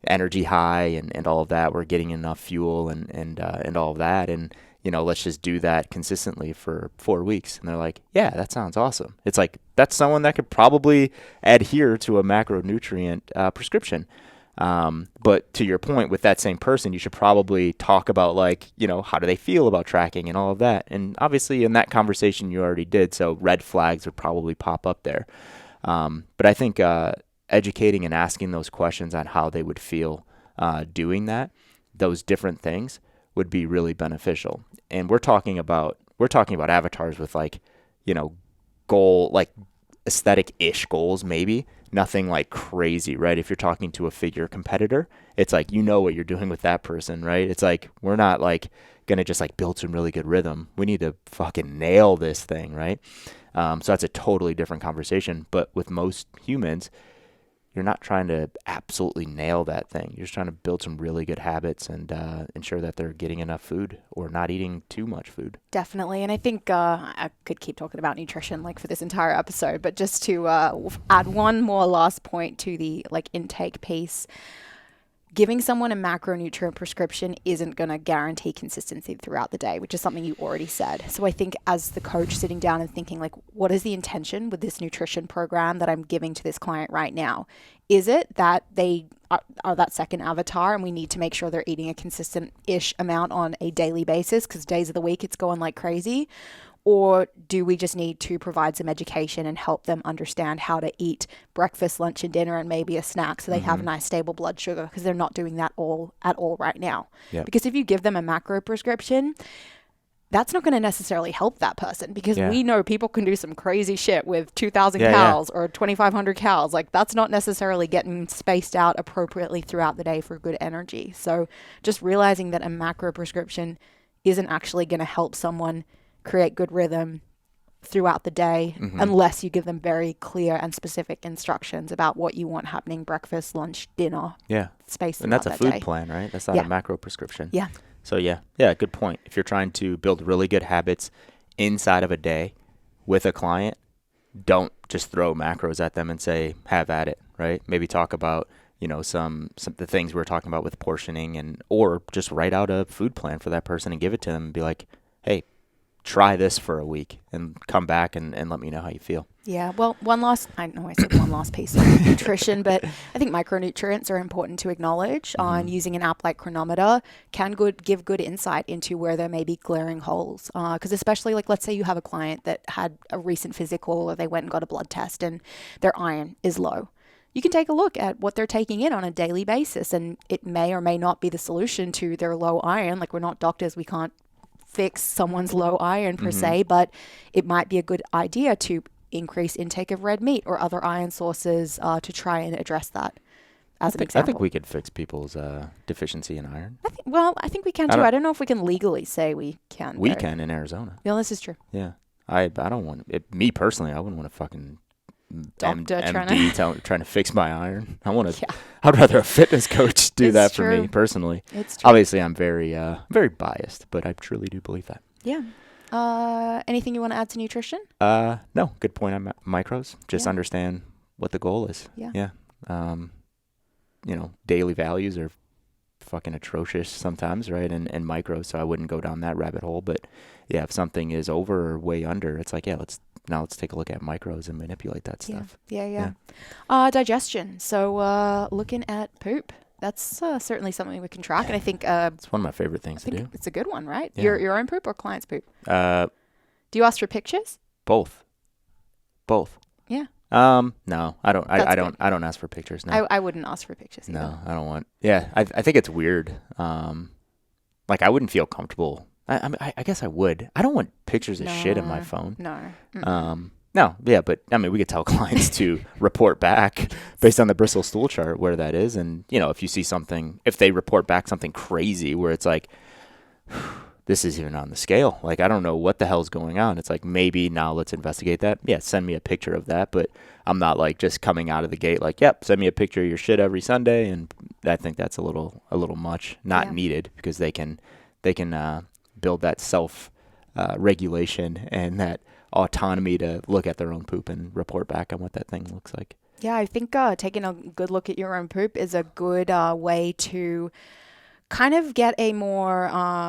energy high and all of that. We're getting enough fuel and all of that. And, let's just do that consistently for 4 weeks. And they're like, yeah, that sounds awesome. It's like, that's someone that could probably adhere to a macronutrient prescription. But to your point, with that same person, you should probably talk about how do they feel about tracking and all of that. And obviously in that conversation you already did. So red flags would probably pop up there. But I think, educating and asking those questions on how they would feel, doing that, those different things would be really beneficial. And we're talking about avatars with goal, like aesthetic-ish goals, maybe nothing like crazy, right? If you're talking to a figure competitor, it's like, what you're doing with that person, right? It's like, we're not like going to just like build some really good rhythm. We need to fucking nail this thing, right? So that's a totally different conversation. But with most humans, you're not trying to absolutely nail that thing. You're just trying to build some really good habits and ensure that they're getting enough food or not eating too much food. Definitely. And I think I could keep talking about nutrition for this entire episode, but just to add one more last point to the intake piece, giving someone a macronutrient prescription isn't going to guarantee consistency throughout the day, which is something you already said. So I think as the coach sitting down and thinking what is the intention with this nutrition program that I'm giving to this client right now? Is it that they are that second avatar and we need to make sure they're eating a consistent-ish amount on a daily basis because days of the week it's going like crazy? Or do we just need to provide some education and help them understand how to eat breakfast, lunch, and dinner and maybe a snack so they have a nice stable blood sugar because they're not doing that at all right now? Yep. Because if you give them a macro prescription, that's not going to necessarily help that person because we know people can do some crazy shit with 2,000 calories or 2,500 calories. That's not necessarily getting spaced out appropriately throughout the day for good energy. So just realizing that a macro prescription isn't actually going to help someone create good rhythm throughout the day unless you give them very clear and specific instructions about what you want happening breakfast, lunch, dinner. Yeah. Space. And that's a food day. plan, right? That's not a macro prescription. Yeah. So yeah, good point. If you're trying to build really good habits inside of a day with a client, don't just throw macros at them and say, have at it, right? Maybe talk about, some the things we were talking about with portioning or just write out a food plan for that person and give it to them and be like, hey, try this for a week and come back and let me know how you feel. Yeah. Well, I know I said one last piece of nutrition, but I think micronutrients are important to acknowledge on using an app like Chronometer can give good insight into where there may be glaring holes. Because especially let's say you have a client that had a recent physical or they went and got a blood test and their iron is low. You can take a look at what they're taking in on a daily basis and it may or may not be the solution to their low iron. We're not doctors. We can't fix someone's low iron per se, but it might be a good idea to increase intake of red meat or other iron sources to try and address that as an example. I think we could fix people's deficiency in iron. I think we can too. I don't know if we can legally say we can. We can in Arizona. Yeah, this is true. Yeah. I don't want it. Me personally, I wouldn't want to fucking doctor MD trying to fix my iron. I'd rather a fitness coach do that for me personally. It's true. Obviously, I'm very biased, but I truly do believe that. Yeah. Anything you want to add to nutrition? No. Good point on micros. Just understand what the goal is. Yeah. Daily values are fucking atrocious sometimes, right? And micros, so I wouldn't go down that rabbit hole. But yeah, if something is over or way under, it's like, let's take a look at micros and manipulate that stuff. Yeah. Digestion. So looking at poop. That's certainly something we can track. And I think it's one of my favorite things to do. It's a good one, right? Yeah. Your own poop or client's poop? Do you ask for pictures? Both. Yeah. No, I don't. I don't ask for pictures. No, I wouldn't ask for pictures either. No, I don't want. Yeah, I think it's weird. I wouldn't feel comfortable I guess I would. I don't want pictures of shit in my No. phone. No. No, yeah, but I mean, we could tell clients to report back based on the Bristol stool chart where that is. And, you know, if you see something, if they report back something crazy where it's like, this is even on the scale. Like, I don't know what the hell's going on. It's like, maybe now let's investigate that. Yeah, send me a picture of that. But I'm not like just coming out of the gate like, yep, send me a picture of your shit every Sunday. And I think that's a little much, not needed, because they can build that self regulation and that autonomy to look at their own poop and report back on what that thing looks like. Yeah, I think taking a good look at your own poop is a good way to kind of get a more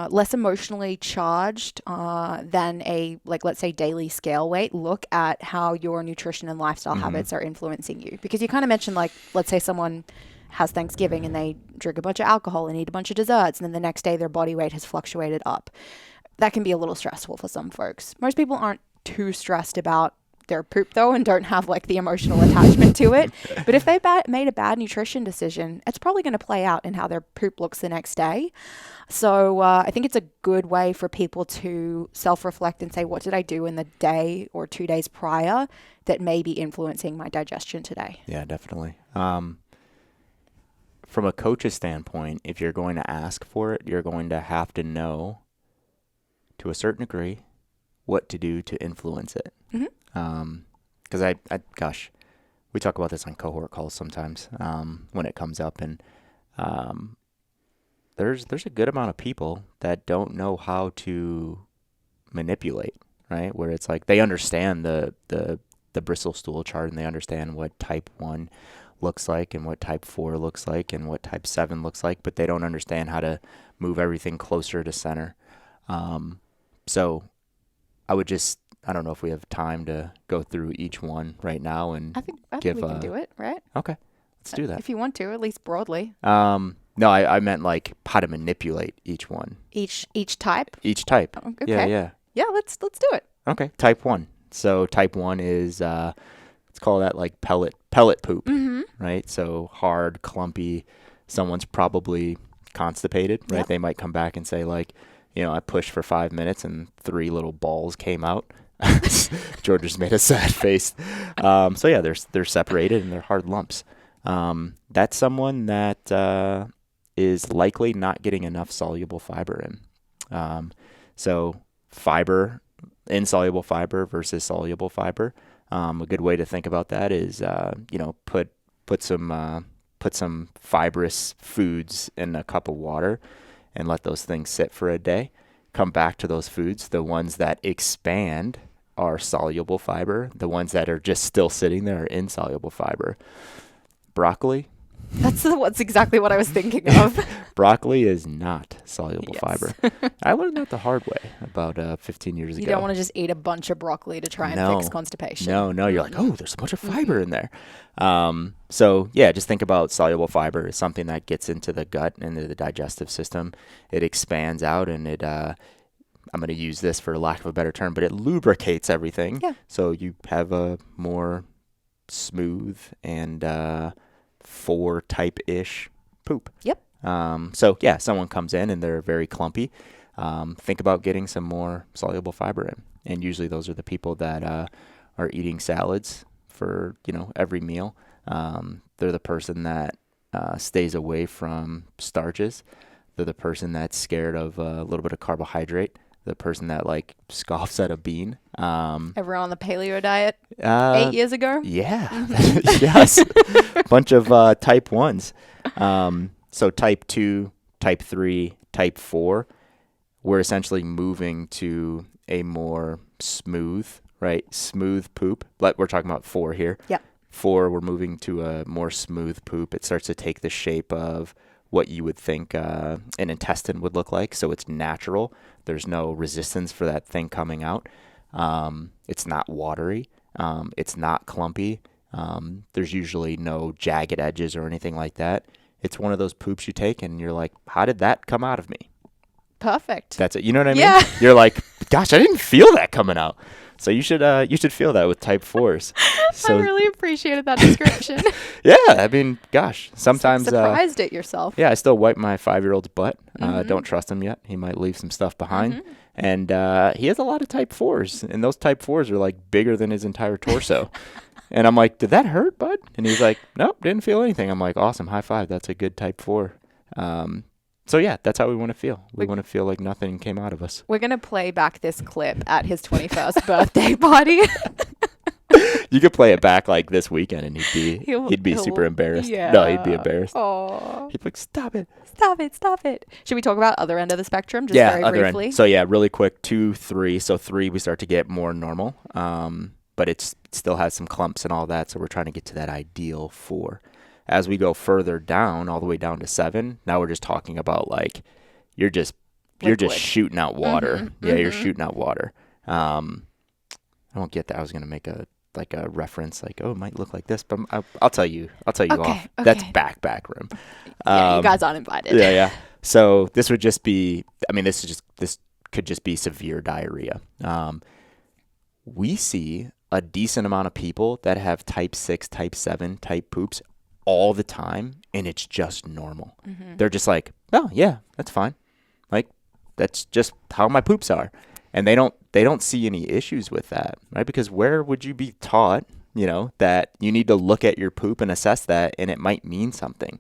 less emotionally charged than a, like, let's say, daily scale weight look at how your nutrition and lifestyle habits are influencing you. Because you kind of mentioned, like, let's say someone has Thanksgiving and they drink a bunch of alcohol and eat a bunch of desserts, and then the next day their body weight has fluctuated up. That can be a little stressful for some folks. Most people aren't too stressed about their poop, though, and don't have like the emotional attachment to it. But if they made a bad nutrition decision, it's probably going to play out in how their poop looks the next day. So I think it's a good way for people to self-reflect and say, what did I do in the day or 2 days prior that may be influencing my digestion today? Yeah, definitely. From a coach's standpoint, if you're going to ask for it, you're going to have to know, to a certain degree, what to do to influence it. Because gosh, we talk about this on cohort calls sometimes when it comes up, and there's a good amount of people that don't know how to manipulate, right? Where it's like they understand the Bristol stool chart, and they understand what type 1 looks like and what type 4 looks like and what type 7 looks like, but they don't understand how to move everything closer to center. So I don't know if we have time to go through each one right now and I think we can do it, right? Okay, let's do that. If you want to, at least broadly. No, I meant like how to manipulate each one. Each type? Each type. Oh, okay. Yeah. Yeah, let's do it. Okay, type 1. So type 1 is, let's call that like pellet poop, right? So hard, clumpy. Someone's probably constipated, right? Yep. They might come back and say like, you know, I pushed for 5 minutes and 3 little balls came out. George just made a sad face. So yeah, they're separated and they're hard lumps. That's someone that is likely not getting enough soluble fiber in. So fiber, insoluble fiber versus soluble fiber. A good way to think about that is, put some fibrous foods in a cup of water and let those things sit for a day. Come back to those foods. The ones that expand are soluble fiber. The ones that are just still sitting there are insoluble fiber. Broccoli. That's exactly what I was thinking of. Broccoli is not soluble Yes. fiber. I learned that the hard way about 15 years ago. You don't want to just eat a bunch of broccoli to try and fix constipation. No, you're like, oh, there's a bunch of fiber in there. So yeah, just think about soluble fiber as something that gets into the gut and into the digestive system. It expands out, and it, I'm going to use this for lack of a better term, but it lubricates everything. Yeah. So you have a more smooth and 4 type-ish poop. Yep. So yeah, someone comes in and they're very clumpy. Think about getting some more soluble fiber in. And usually those are the people that are eating salads for, every meal. They're the person that stays away from starches. They're the person that's scared of a little bit of carbohydrate. The person that like scoffs at a bean. Everyone on the paleo diet 8 years ago? Yeah. Yes. Bunch of type 1s. So type 2, type 3, type 4, we're essentially moving to a more smooth, right? Smooth poop. We're talking about 4 here. Yep. 4, we're moving to a more smooth poop. It starts to take the shape of what you would think an intestine would look like. So it's natural. There's no resistance for that thing coming out. It's not watery. It's not clumpy. There's usually no jagged edges or anything like that. It's one of those poops you take and you're like, how did that come out of me? Perfect. That's it. You know what I mean? Yeah. You're like, gosh, I didn't feel that coming out. So you should feel that with type 4s. So I really appreciated that description. yeah, I mean, gosh, sometimes Surprised at yourself. yeah, I still wipe my 5-year-old's butt. Don't trust him yet. He might leave some stuff behind. And he has a lot of type 4s, and those type 4s are like bigger than his entire torso. And I'm like, did that hurt, bud? And he's like, nope, didn't feel anything. I'm like, awesome, high five. That's a good type 4. So yeah, that's how we want to feel. We want to feel like nothing came out of us. We're going to play back this clip at his 21st birthday party. You could play it back like this weekend, and he'd be super embarrassed. Yeah. No, he'd be embarrassed. Aww. He'd be like, stop it. Stop it. Should we talk about other end of the spectrum just very other briefly? End. So yeah, really quick, 2, 3. So 3, we start to get more normal, but it still has some clumps and all that. So we're trying to get to that ideal 4. As we go further down, all the way down to 7, now we're just talking about like you're just shooting out water. You're shooting out water. I won't get that. I was gonna make a reference like, oh, it might look like this, but I'll tell you Okay, off. That's back room. Yeah, you guys aren't invited. Yeah. So this would just be, I mean, this could just be severe diarrhea. We see a decent amount of people that have type 6, type 7, type poops all the time, and it's just normal. They're just like, oh yeah, that's fine. Like, that's just how my poops are. And they don't see any issues with that, right? Because where would you be taught, that you need to look at your poop and assess that, and it might mean something.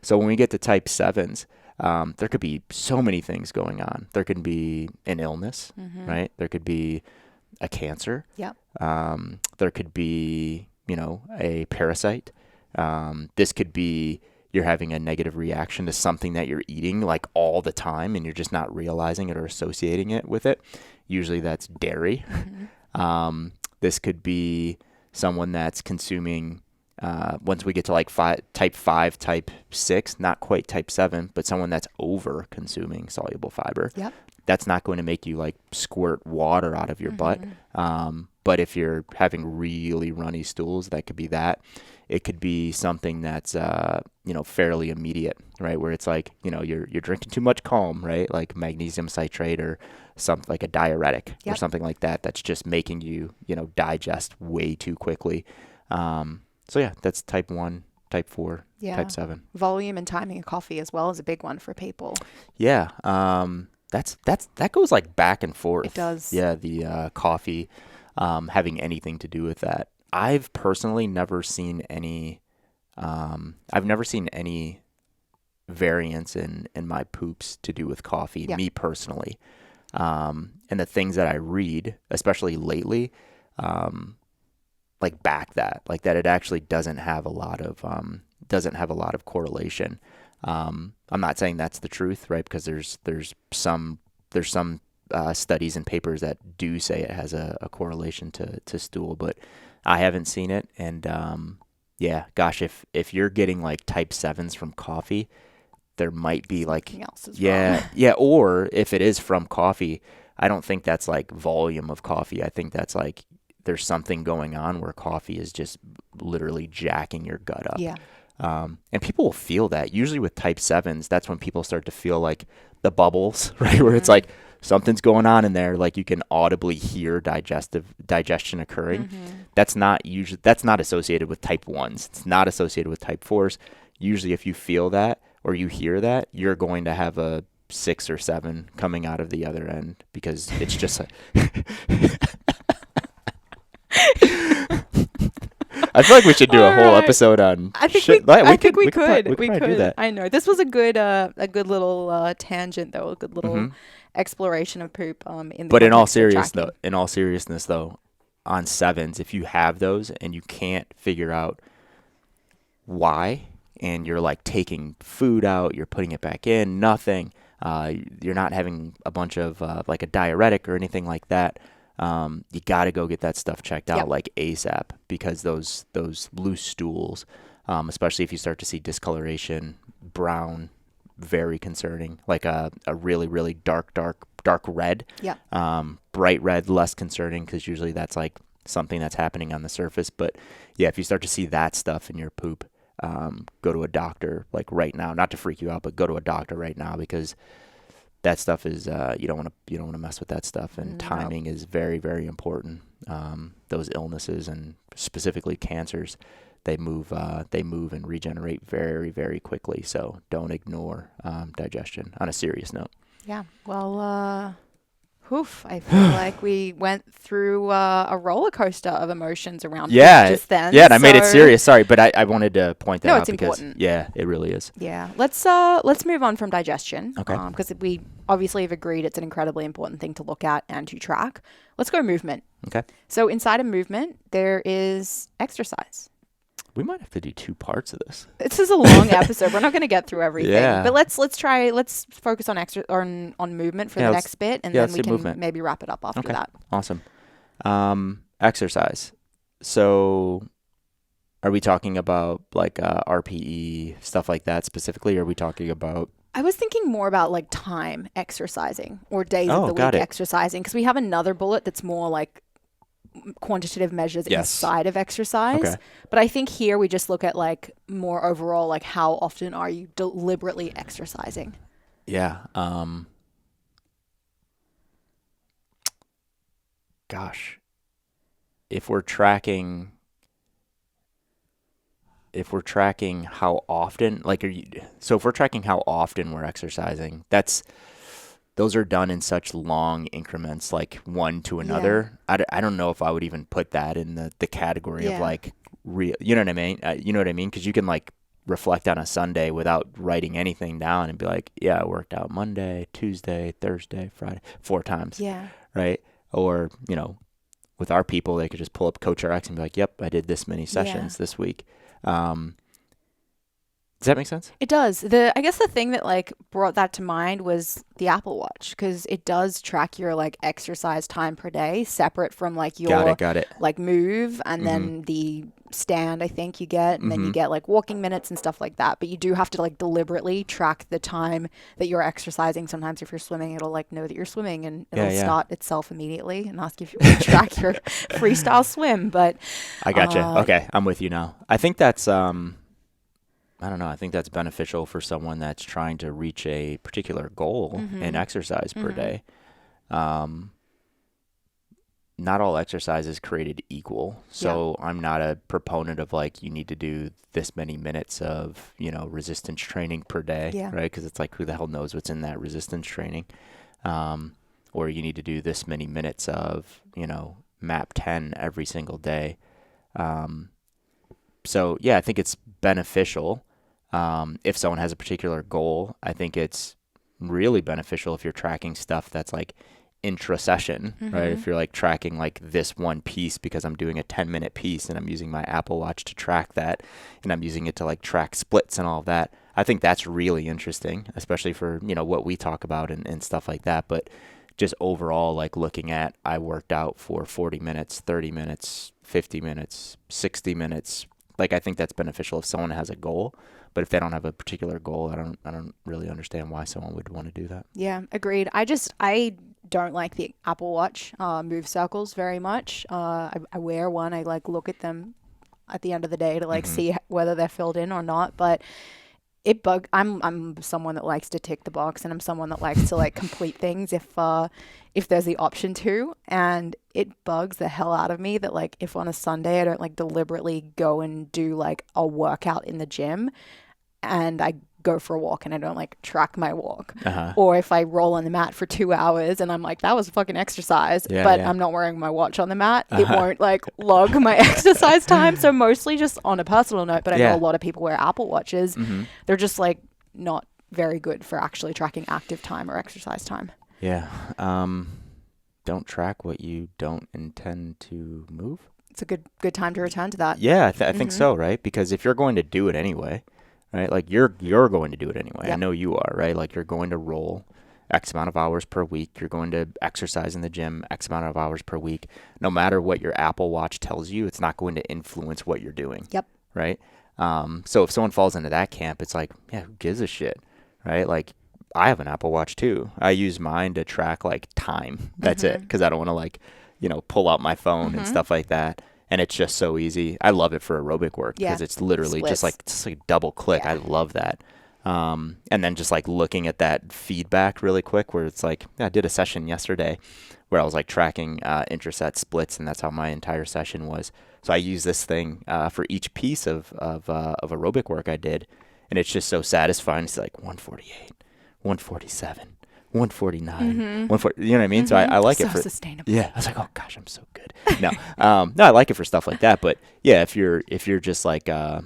So when we get to type 7s, there could be so many things going on. There could be an illness, right? There could be a cancer. Yep. There could be, a parasite. This could be you're having a negative reaction to something that you're eating like all the time, and you're just not realizing it or associating it with it. Usually that's dairy. This could be someone that's consuming, once we get to like type 5, type 6, not quite type 7, but someone that's over consuming soluble fiber. Yep. That's not going to make you like squirt water out of your butt. But if you're having really runny stools, that could be that. It could be something that's, fairly immediate, right? Where it's like, you're drinking too much calm, right? Like magnesium citrate or something like a diuretic or something like that. That's just making you, digest way too quickly. So yeah, that's type 1, type 4, type 7. Volume and timing of coffee as well is a big one for people. Yeah. That goes like back and forth. It does. Yeah. The coffee, having anything to do with that. I've personally never seen any, variance in my poops to do with coffee, me personally. And the things that I read, especially lately, back that it actually doesn't have a lot of correlation. I'm not saying that's the truth, right? Because there's some studies and papers that do say it has a correlation to stool, but I haven't seen it. And yeah, gosh, if you're getting like type 7s from coffee, there might be like something else is wrong. Yeah, or if it is from coffee, I don't think that's like volume of coffee. I think that's like there's something going on where coffee is just literally jacking your gut up. Yeah. And people will feel that. Usually with type 7s, that's when people start to feel like the bubbles, right? Where it's like something's going on in there, like you can audibly hear digestion occurring. That's not associated with type 1s. It's not associated with type 4s. Usually if you feel that or you hear that, you're going to have a 6 or 7 coming out of the other end, because it's just I feel like we should do a whole episode on. I think shit. we could. We could do that. I know this was a good little tangent, though. A good little exploration of poop. But in all seriousness, though, on 7s, if you have those and you can't figure out why, and you're like taking food out, you're putting it back in, nothing. You're not having a bunch of like a diuretic or anything like that. You got to go get that stuff checked out like ASAP, because those loose stools, especially if you start to see discoloration, brown, very concerning, like a really, really dark red. Bright red, less concerning, because usually that's like something that's happening on the surface. But yeah, if you start to see that stuff in your poop, go to a doctor like right now, not to freak you out, but go to a doctor right now, because that stuff is you don't want to mess with that stuff, and timing is very, very important. those illnesses and specifically cancers, they move and regenerate very, very quickly. So don't ignore digestion on a serious note. Yeah. Well, I feel like we went through a roller coaster of emotions around food just then. Yeah, and I made it serious. Sorry, but I wanted to point that out it's because important. Yeah, it really is. Yeah. Let's move on from digestion. Okay. Because we obviously have agreed it's an incredibly important thing to look at and to track. Let's go movement. Okay. So inside of movement, there is exercise. We might have to do 2 parts of this. This is a long episode. We're not going to get through everything. Yeah. But let's focus on movement for the next bit, and then we can maybe wrap it up after that. Awesome. Exercise. So are we talking about like RPE, stuff like that specifically? Or are we talking about... I was thinking more about like time exercising or days of the week exercising, because we have another bullet that's more like quantitative measures inside of exercise. Okay. But I think here we just look at like more overall, like how often are you deliberately exercising? Yeah. Gosh, if we're tracking how often, if we're tracking how often we're exercising, those are done in such long increments, like one to another. Yeah. I don't know if I would even put that in the category of like real, you know what I mean? You know what I mean? Because you can like reflect on a Sunday without writing anything down and be like, yeah, I worked out Monday, Tuesday, Thursday, Friday, 4 times. Yeah. Right. Or, with our people, they could just pull up Coach RX and be like, yep, I did this many sessions this week. Does that make sense? It does. I guess the thing that like brought that to mind was the Apple Watch, because it does track your like exercise time per day separate from like your got it. like move and then the stand I think you get, and then you get like walking minutes and stuff like that. But you do have to like deliberately track the time that you're exercising. Sometimes if you're swimming, it'll like know that you're swimming and it'll start itself immediately and ask you if you want to track your freestyle swim. But I gotcha. Okay, I'm with you now. I think that's I don't know. I think that's beneficial for someone that's trying to reach a particular goal in exercise per day. Not all exercise is created equal. So I'm not a proponent of like, you need to do this many minutes of, resistance training per day, right? Because it's like, who the hell knows what's in that resistance training? Or you need to do this many minutes of, MAP 10 every single day. So yeah, I think it's beneficial. If someone has a particular goal, I think it's really beneficial if you're tracking stuff that's like intra-session, right? If you're like tracking like this one piece because I'm doing a 10-minute piece and I'm using my Apple Watch to track that, and I'm using it to like track splits and all of that. I think that's really interesting, especially for, what we talk about and stuff like that. But just overall, like looking at, I worked out for 40 minutes, 30 minutes, 50 minutes, 60 minutes. Like, I think that's beneficial if someone has a goal. But if they don't have a particular goal, I don't really understand why someone would want to do that. Yeah, agreed. I don't like the Apple Watch move circles very much. I wear one. I like look at them at the end of the day to like see whether they're filled in or not. But I'm someone that likes to tick the box, and I'm someone that likes to like complete things if there's the option to. And it bugs the hell out of me that like if on a Sunday I don't like deliberately go and do like a workout in the gym, and I go for a walk and I don't like track my walk, or if I roll on the mat for 2 hours and I'm like, that was fucking exercise, but I'm not wearing my watch on the mat, it won't like log my exercise time. So mostly just on a personal note, but I know a lot of people wear Apple Watches. They're just like not very good for actually tracking active time or exercise time. Yeah. Don't track what you don't intend to move. It's a good time to return to that. Yeah, I think so, right? Because if you're going to do it anyway, right? Like you're going to do it anyway. Yep. I know you are, right? Like you're going to roll X amount of hours per week. You're going to exercise in the gym X amount of hours per week. No matter what your Apple Watch tells you, it's not going to influence what you're doing. Yep. Right? So if someone falls into that camp, it's like, yeah, who gives a shit? Right? Like I have an Apple Watch too. I use mine to track like time. That's it. Because I don't want to like, pull out my phone and stuff like that. And it's just so easy. I love it for aerobic work because it's literally just like double click. Yeah. I love that. And then just like looking at that feedback really quick, where it's like, I did a session yesterday where I was like tracking intraset splits, and that's how my entire session was. So I use this thing for each piece of aerobic work I did, and it's just so satisfying. It's like 148, 147, 149, 140. You know what I mean? So I like it for sustainable. Yeah, I was like, oh gosh, I'm so good. No, no, I like it for stuff like that. But yeah, if you're just like because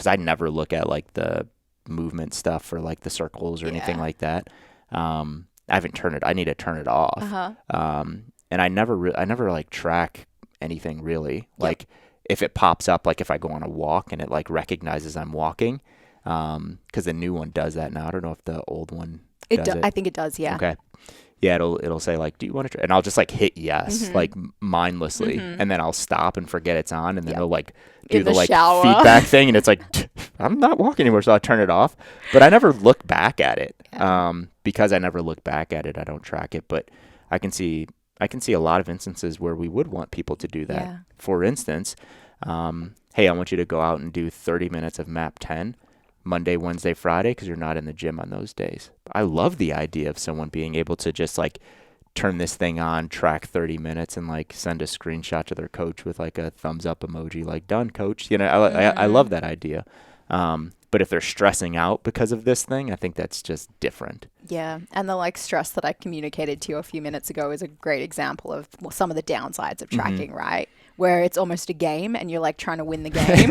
I never look at like the movement stuff for like the circles or anything like that. I haven't turned it. I need to turn it off. And I never like track anything really. Like if it pops up, like if I go on a walk and it like recognizes I'm walking, because the new one does that now. I don't know if the old one does it. I think it does. Yeah. Okay. Yeah, it'll say like, do you want to? And I'll just like hit yes, like mindlessly, and then I'll stop and forget it's on, and then it'll like do the like shower. feedback thing, and it's like I'm not walking anymore, so I turn it off. But I never look back at it, because I never look back at it. I don't track it, but I can see a lot of instances where we would want people to do that. Yeah. For instance, hey, I want you to go out and do 30 minutes of MAP 10. Monday, Wednesday, Friday, because you're not in the gym on those days. I love the idea of someone being able to just like turn this thing on, track 30 minutes, and like send a screenshot to their coach with like a thumbs up emoji, like done, coach. You know, I love that idea. But if they're stressing out because of this thing, I think that's just different. Yeah, and the like stress that I communicated to you a few minutes ago is a great example of some of the downsides of tracking, right? Where it's almost a game and you're like trying to win the game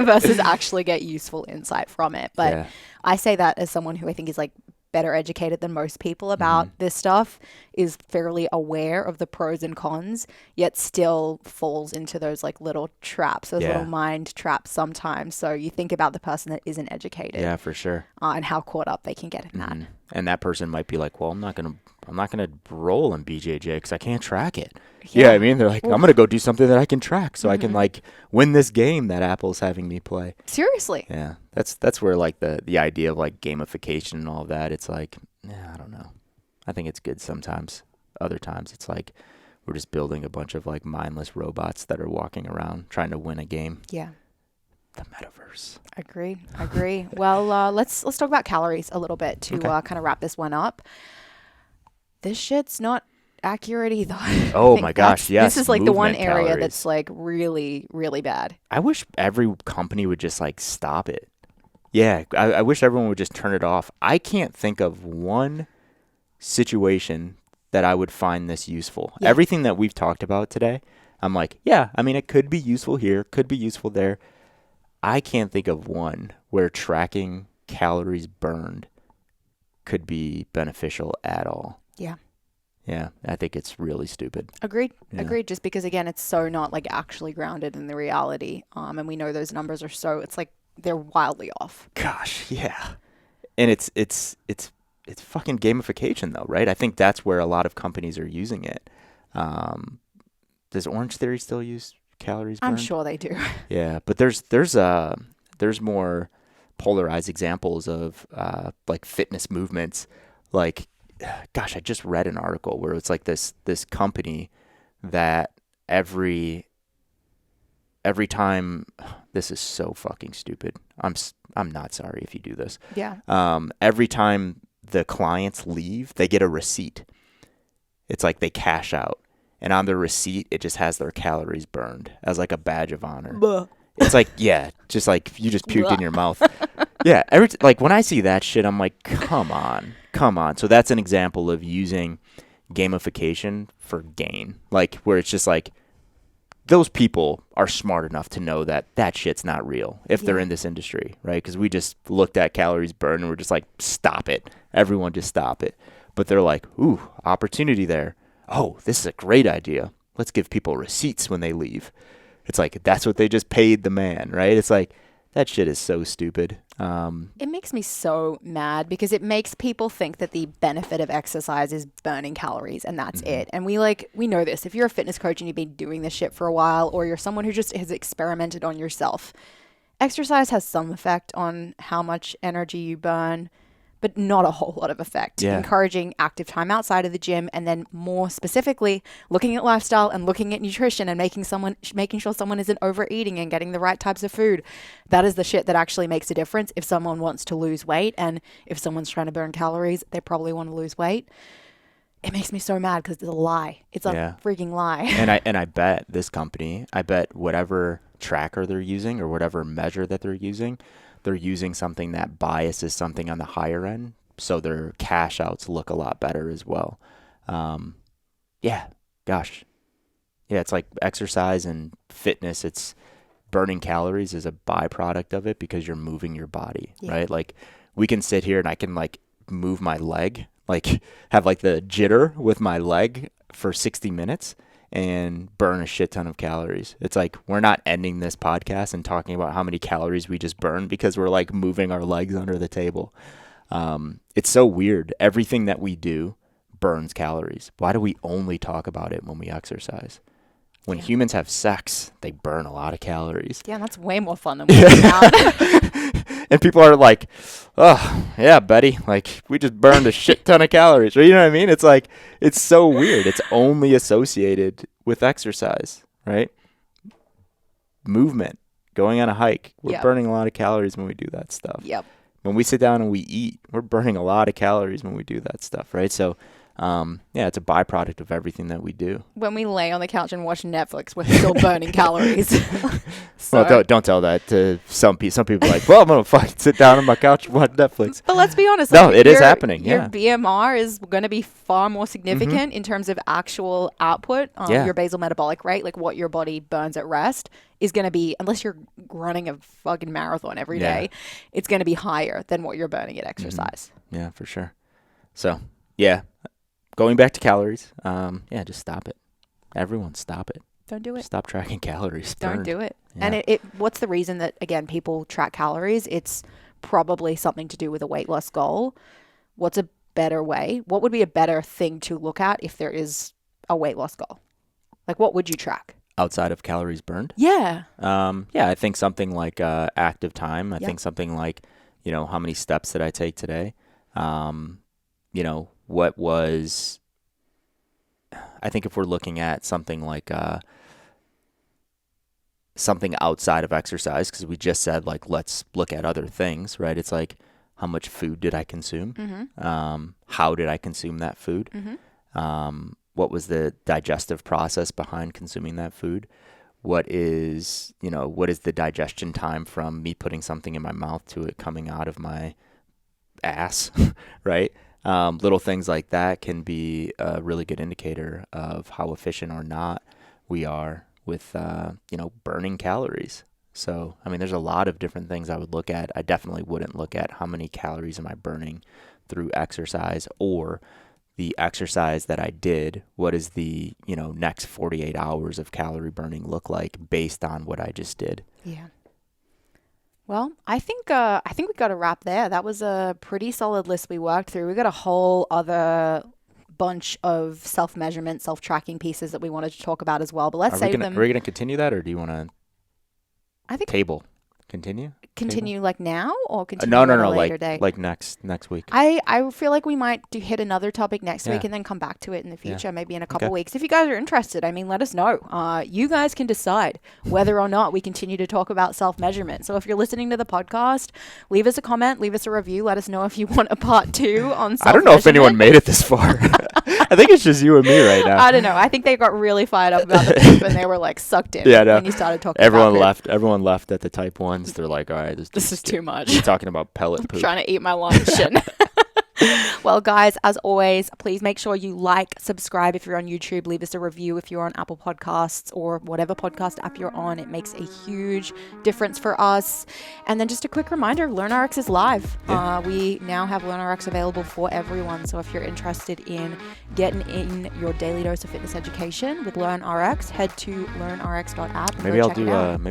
versus actually get useful insight from it. But I say that as someone who I think is like better educated than most people about this stuff, is fairly aware of the pros and cons, yet still falls into those like little traps, those little mind traps sometimes. So you think about the person that isn't educated. Yeah, for sure. And how caught up they can get in that. And that person might be like, well, I'm not gonna roll in BJJ because I can't track it. Yeah, I mean, they're like, I'm gonna go do something that I can track, so I can like win this game that Apple's having me play. Seriously. Yeah, that's where like the idea of like gamification and all that. It's like, I don't know. I think it's good sometimes. Other times it's like we're just building a bunch of like mindless robots that are walking around trying to win a game. Yeah. The metaverse. Agree. Well, let's talk about calories a little bit to kind of wrap this one up. This shit's not accurate either. Oh my gosh, yes. This is like the one movement area calories. that's like really, really bad. I wish every company would just like stop it. Yeah, I wish everyone would just turn it off. I can't think of one situation that I would find this useful. Yeah. Everything that we've talked about today, I'm like, yeah, I mean, it could be useful here, could be useful there. I can't think of one where tracking calories burned could be beneficial at all. Yeah. Yeah, I think it's really stupid. Agreed. Yeah. Agreed. Just because, again, it's so not like actually grounded in the reality. And we know those numbers are it's like they're wildly off. Gosh, yeah. And it's fucking gamification though, right? I think that's where a lot of companies are using it. Does Orange Theory still use calories burned? I'm sure they do. Yeah, but there's more polarized examples of like fitness movements. Like, gosh, I just read an article where it's like this company that every time, this is so fucking stupid. I'm not sorry if you do this. Yeah. Every time the clients leave, they get a receipt. It's like they cash out. And on their receipt, it just has their calories burned as like a badge of honor. Buh. It's like, yeah, just like you just puked in your mouth. Yeah, like when I see that shit, I'm like, come on. So that's an example of using gamification for gain. Like where it's just like, those people are smart enough to know that shit's not real if they're in this industry, right? Because we just looked at calories burned and we're just like, stop it. Everyone just stop it. But they're like, ooh, opportunity there. Oh, this is a great idea. Let's give people receipts when they leave. It's like, that's what they just paid the man, right? It's like, that shit is so stupid. It makes me so mad because it makes people think that the benefit of exercise is burning calories and that's it. And we know this. If you're a fitness coach and you've been doing this shit for a while, or you're someone who just has experimented on yourself, exercise has some effect on how much energy you burn, but not a whole lot of effect. Yeah. Encouraging active time outside of the gym, and then more specifically looking at lifestyle and looking at nutrition and making sure someone isn't overeating and getting the right types of food. That is the shit that actually makes a difference if someone wants to lose weight. And if someone's trying to burn calories, they probably want to lose weight. It makes me so mad because it's a lie. It's a freaking lie. And I bet this company, whatever tracker they're using or whatever measure that they're using something that biases something on the higher end, so their cash outs look a lot better as well. It's like exercise and fitness. It's burning calories is a byproduct of it because you're moving your body, right? Like we can sit here and I can like move my leg, like have like the jitter with my leg for 60 minutes and burn a shit ton of calories. It's like we're not ending this podcast and talking about how many calories we just burned because we're like moving our legs under the table. It's so weird. Everything that we do burns calories. Why do we only talk about it when we exercise? When humans have sex, they burn a lot of calories. Yeah, that's way more fun than working out. And people are like, oh, yeah, buddy, like we just burned a shit ton of calories. Or, you know what I mean? It's like, it's so weird. It's only associated with exercise, right? Movement, going on a hike. We're burning a lot of calories when we do that stuff. Yep. When we sit down and we eat, we're burning a lot of calories when we do that stuff, right? So, it's a byproduct of everything that we do. When we lay on the couch and watch Netflix, we're still burning calories. So. Well, don't tell that to some people. Some people are like, well, I'm going to fucking sit down on my couch and watch Netflix. But let's be honest. No, it is happening. Your BMR is going to be far more significant in terms of actual output. Your basal metabolic rate, like what your body burns at rest, is going to be, unless you're running a fucking marathon every day, it's going to be higher than what you're burning at exercise. Yeah, for sure. So, going back to calories, just stop it. Everyone stop it. Don't do it. Stop tracking calories. Don't do it. Yeah. And it what's the reason that, again, people track calories? It's probably something to do with a weight loss goal. What's a better way? What would be a better thing to look at if there is a weight loss goal? Like, what would you track? Outside of calories burned? Yeah. I think something like active time. I think something like, how many steps did I take today? What was... I think if we're looking at something like something outside of exercise, because we just said, like, let's look at other things, right? It's like, how much food did I consume? Mm-hmm. How did I consume that food? Mm-hmm. What was the digestive process behind consuming that food? What is the digestion time from me putting something in my mouth to it coming out of my ass, right? Little things like that can be a really good indicator of how efficient or not we are with, burning calories. So, I mean, there's a lot of different things I would look at. I definitely wouldn't look at how many calories am I burning through exercise, or the exercise that I did. What is the, next 48 hours of calorie burning look like based on what I just did? Yeah. Well, I think we got to wrap there. That was a pretty solid list we worked through. We got a whole other bunch of self-measurement, self-tracking pieces that we wanted to talk about as well. But let's save them. Are we going to continue that, or do you want to? I think continue like now, or continue no, at a later day? Like next week. I feel like we might hit another topic next week and then come back to it in the future, maybe in a couple weeks. If you guys are interested, I mean, let us know. You guys can decide whether or not we continue to talk about self-measurement. So if you're listening to the podcast, leave us a comment, leave us a review. Let us know if you want a part 2 on self-measurement. I don't know if anyone made it this far. I think it's just you and me right now. I don't know. I think they got really fired up about the poop and they were like sucked in when you started talking about poop. Everyone left at the type 1s. They're like, all right, this is too much. You're talking about pellet poop. I'm trying to eat my lunch. Well, guys, as always, please make sure you like, subscribe if you're on YouTube, leave us a review if you're on Apple Podcasts or whatever podcast app you're on. It makes a huge difference for us. And then just a quick reminder, LearnRx is live. We now have LearnRx available for everyone. So if you're interested in getting in your daily dose of fitness education with LearnRx, head to learnrx.app. Maybe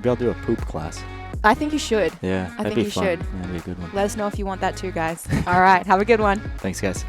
I'll do a poop class. I think you should. Yeah, I think you should. That'd be a good one. Let us know if you want that too, guys. All right. Have a good one. Thanks, guys.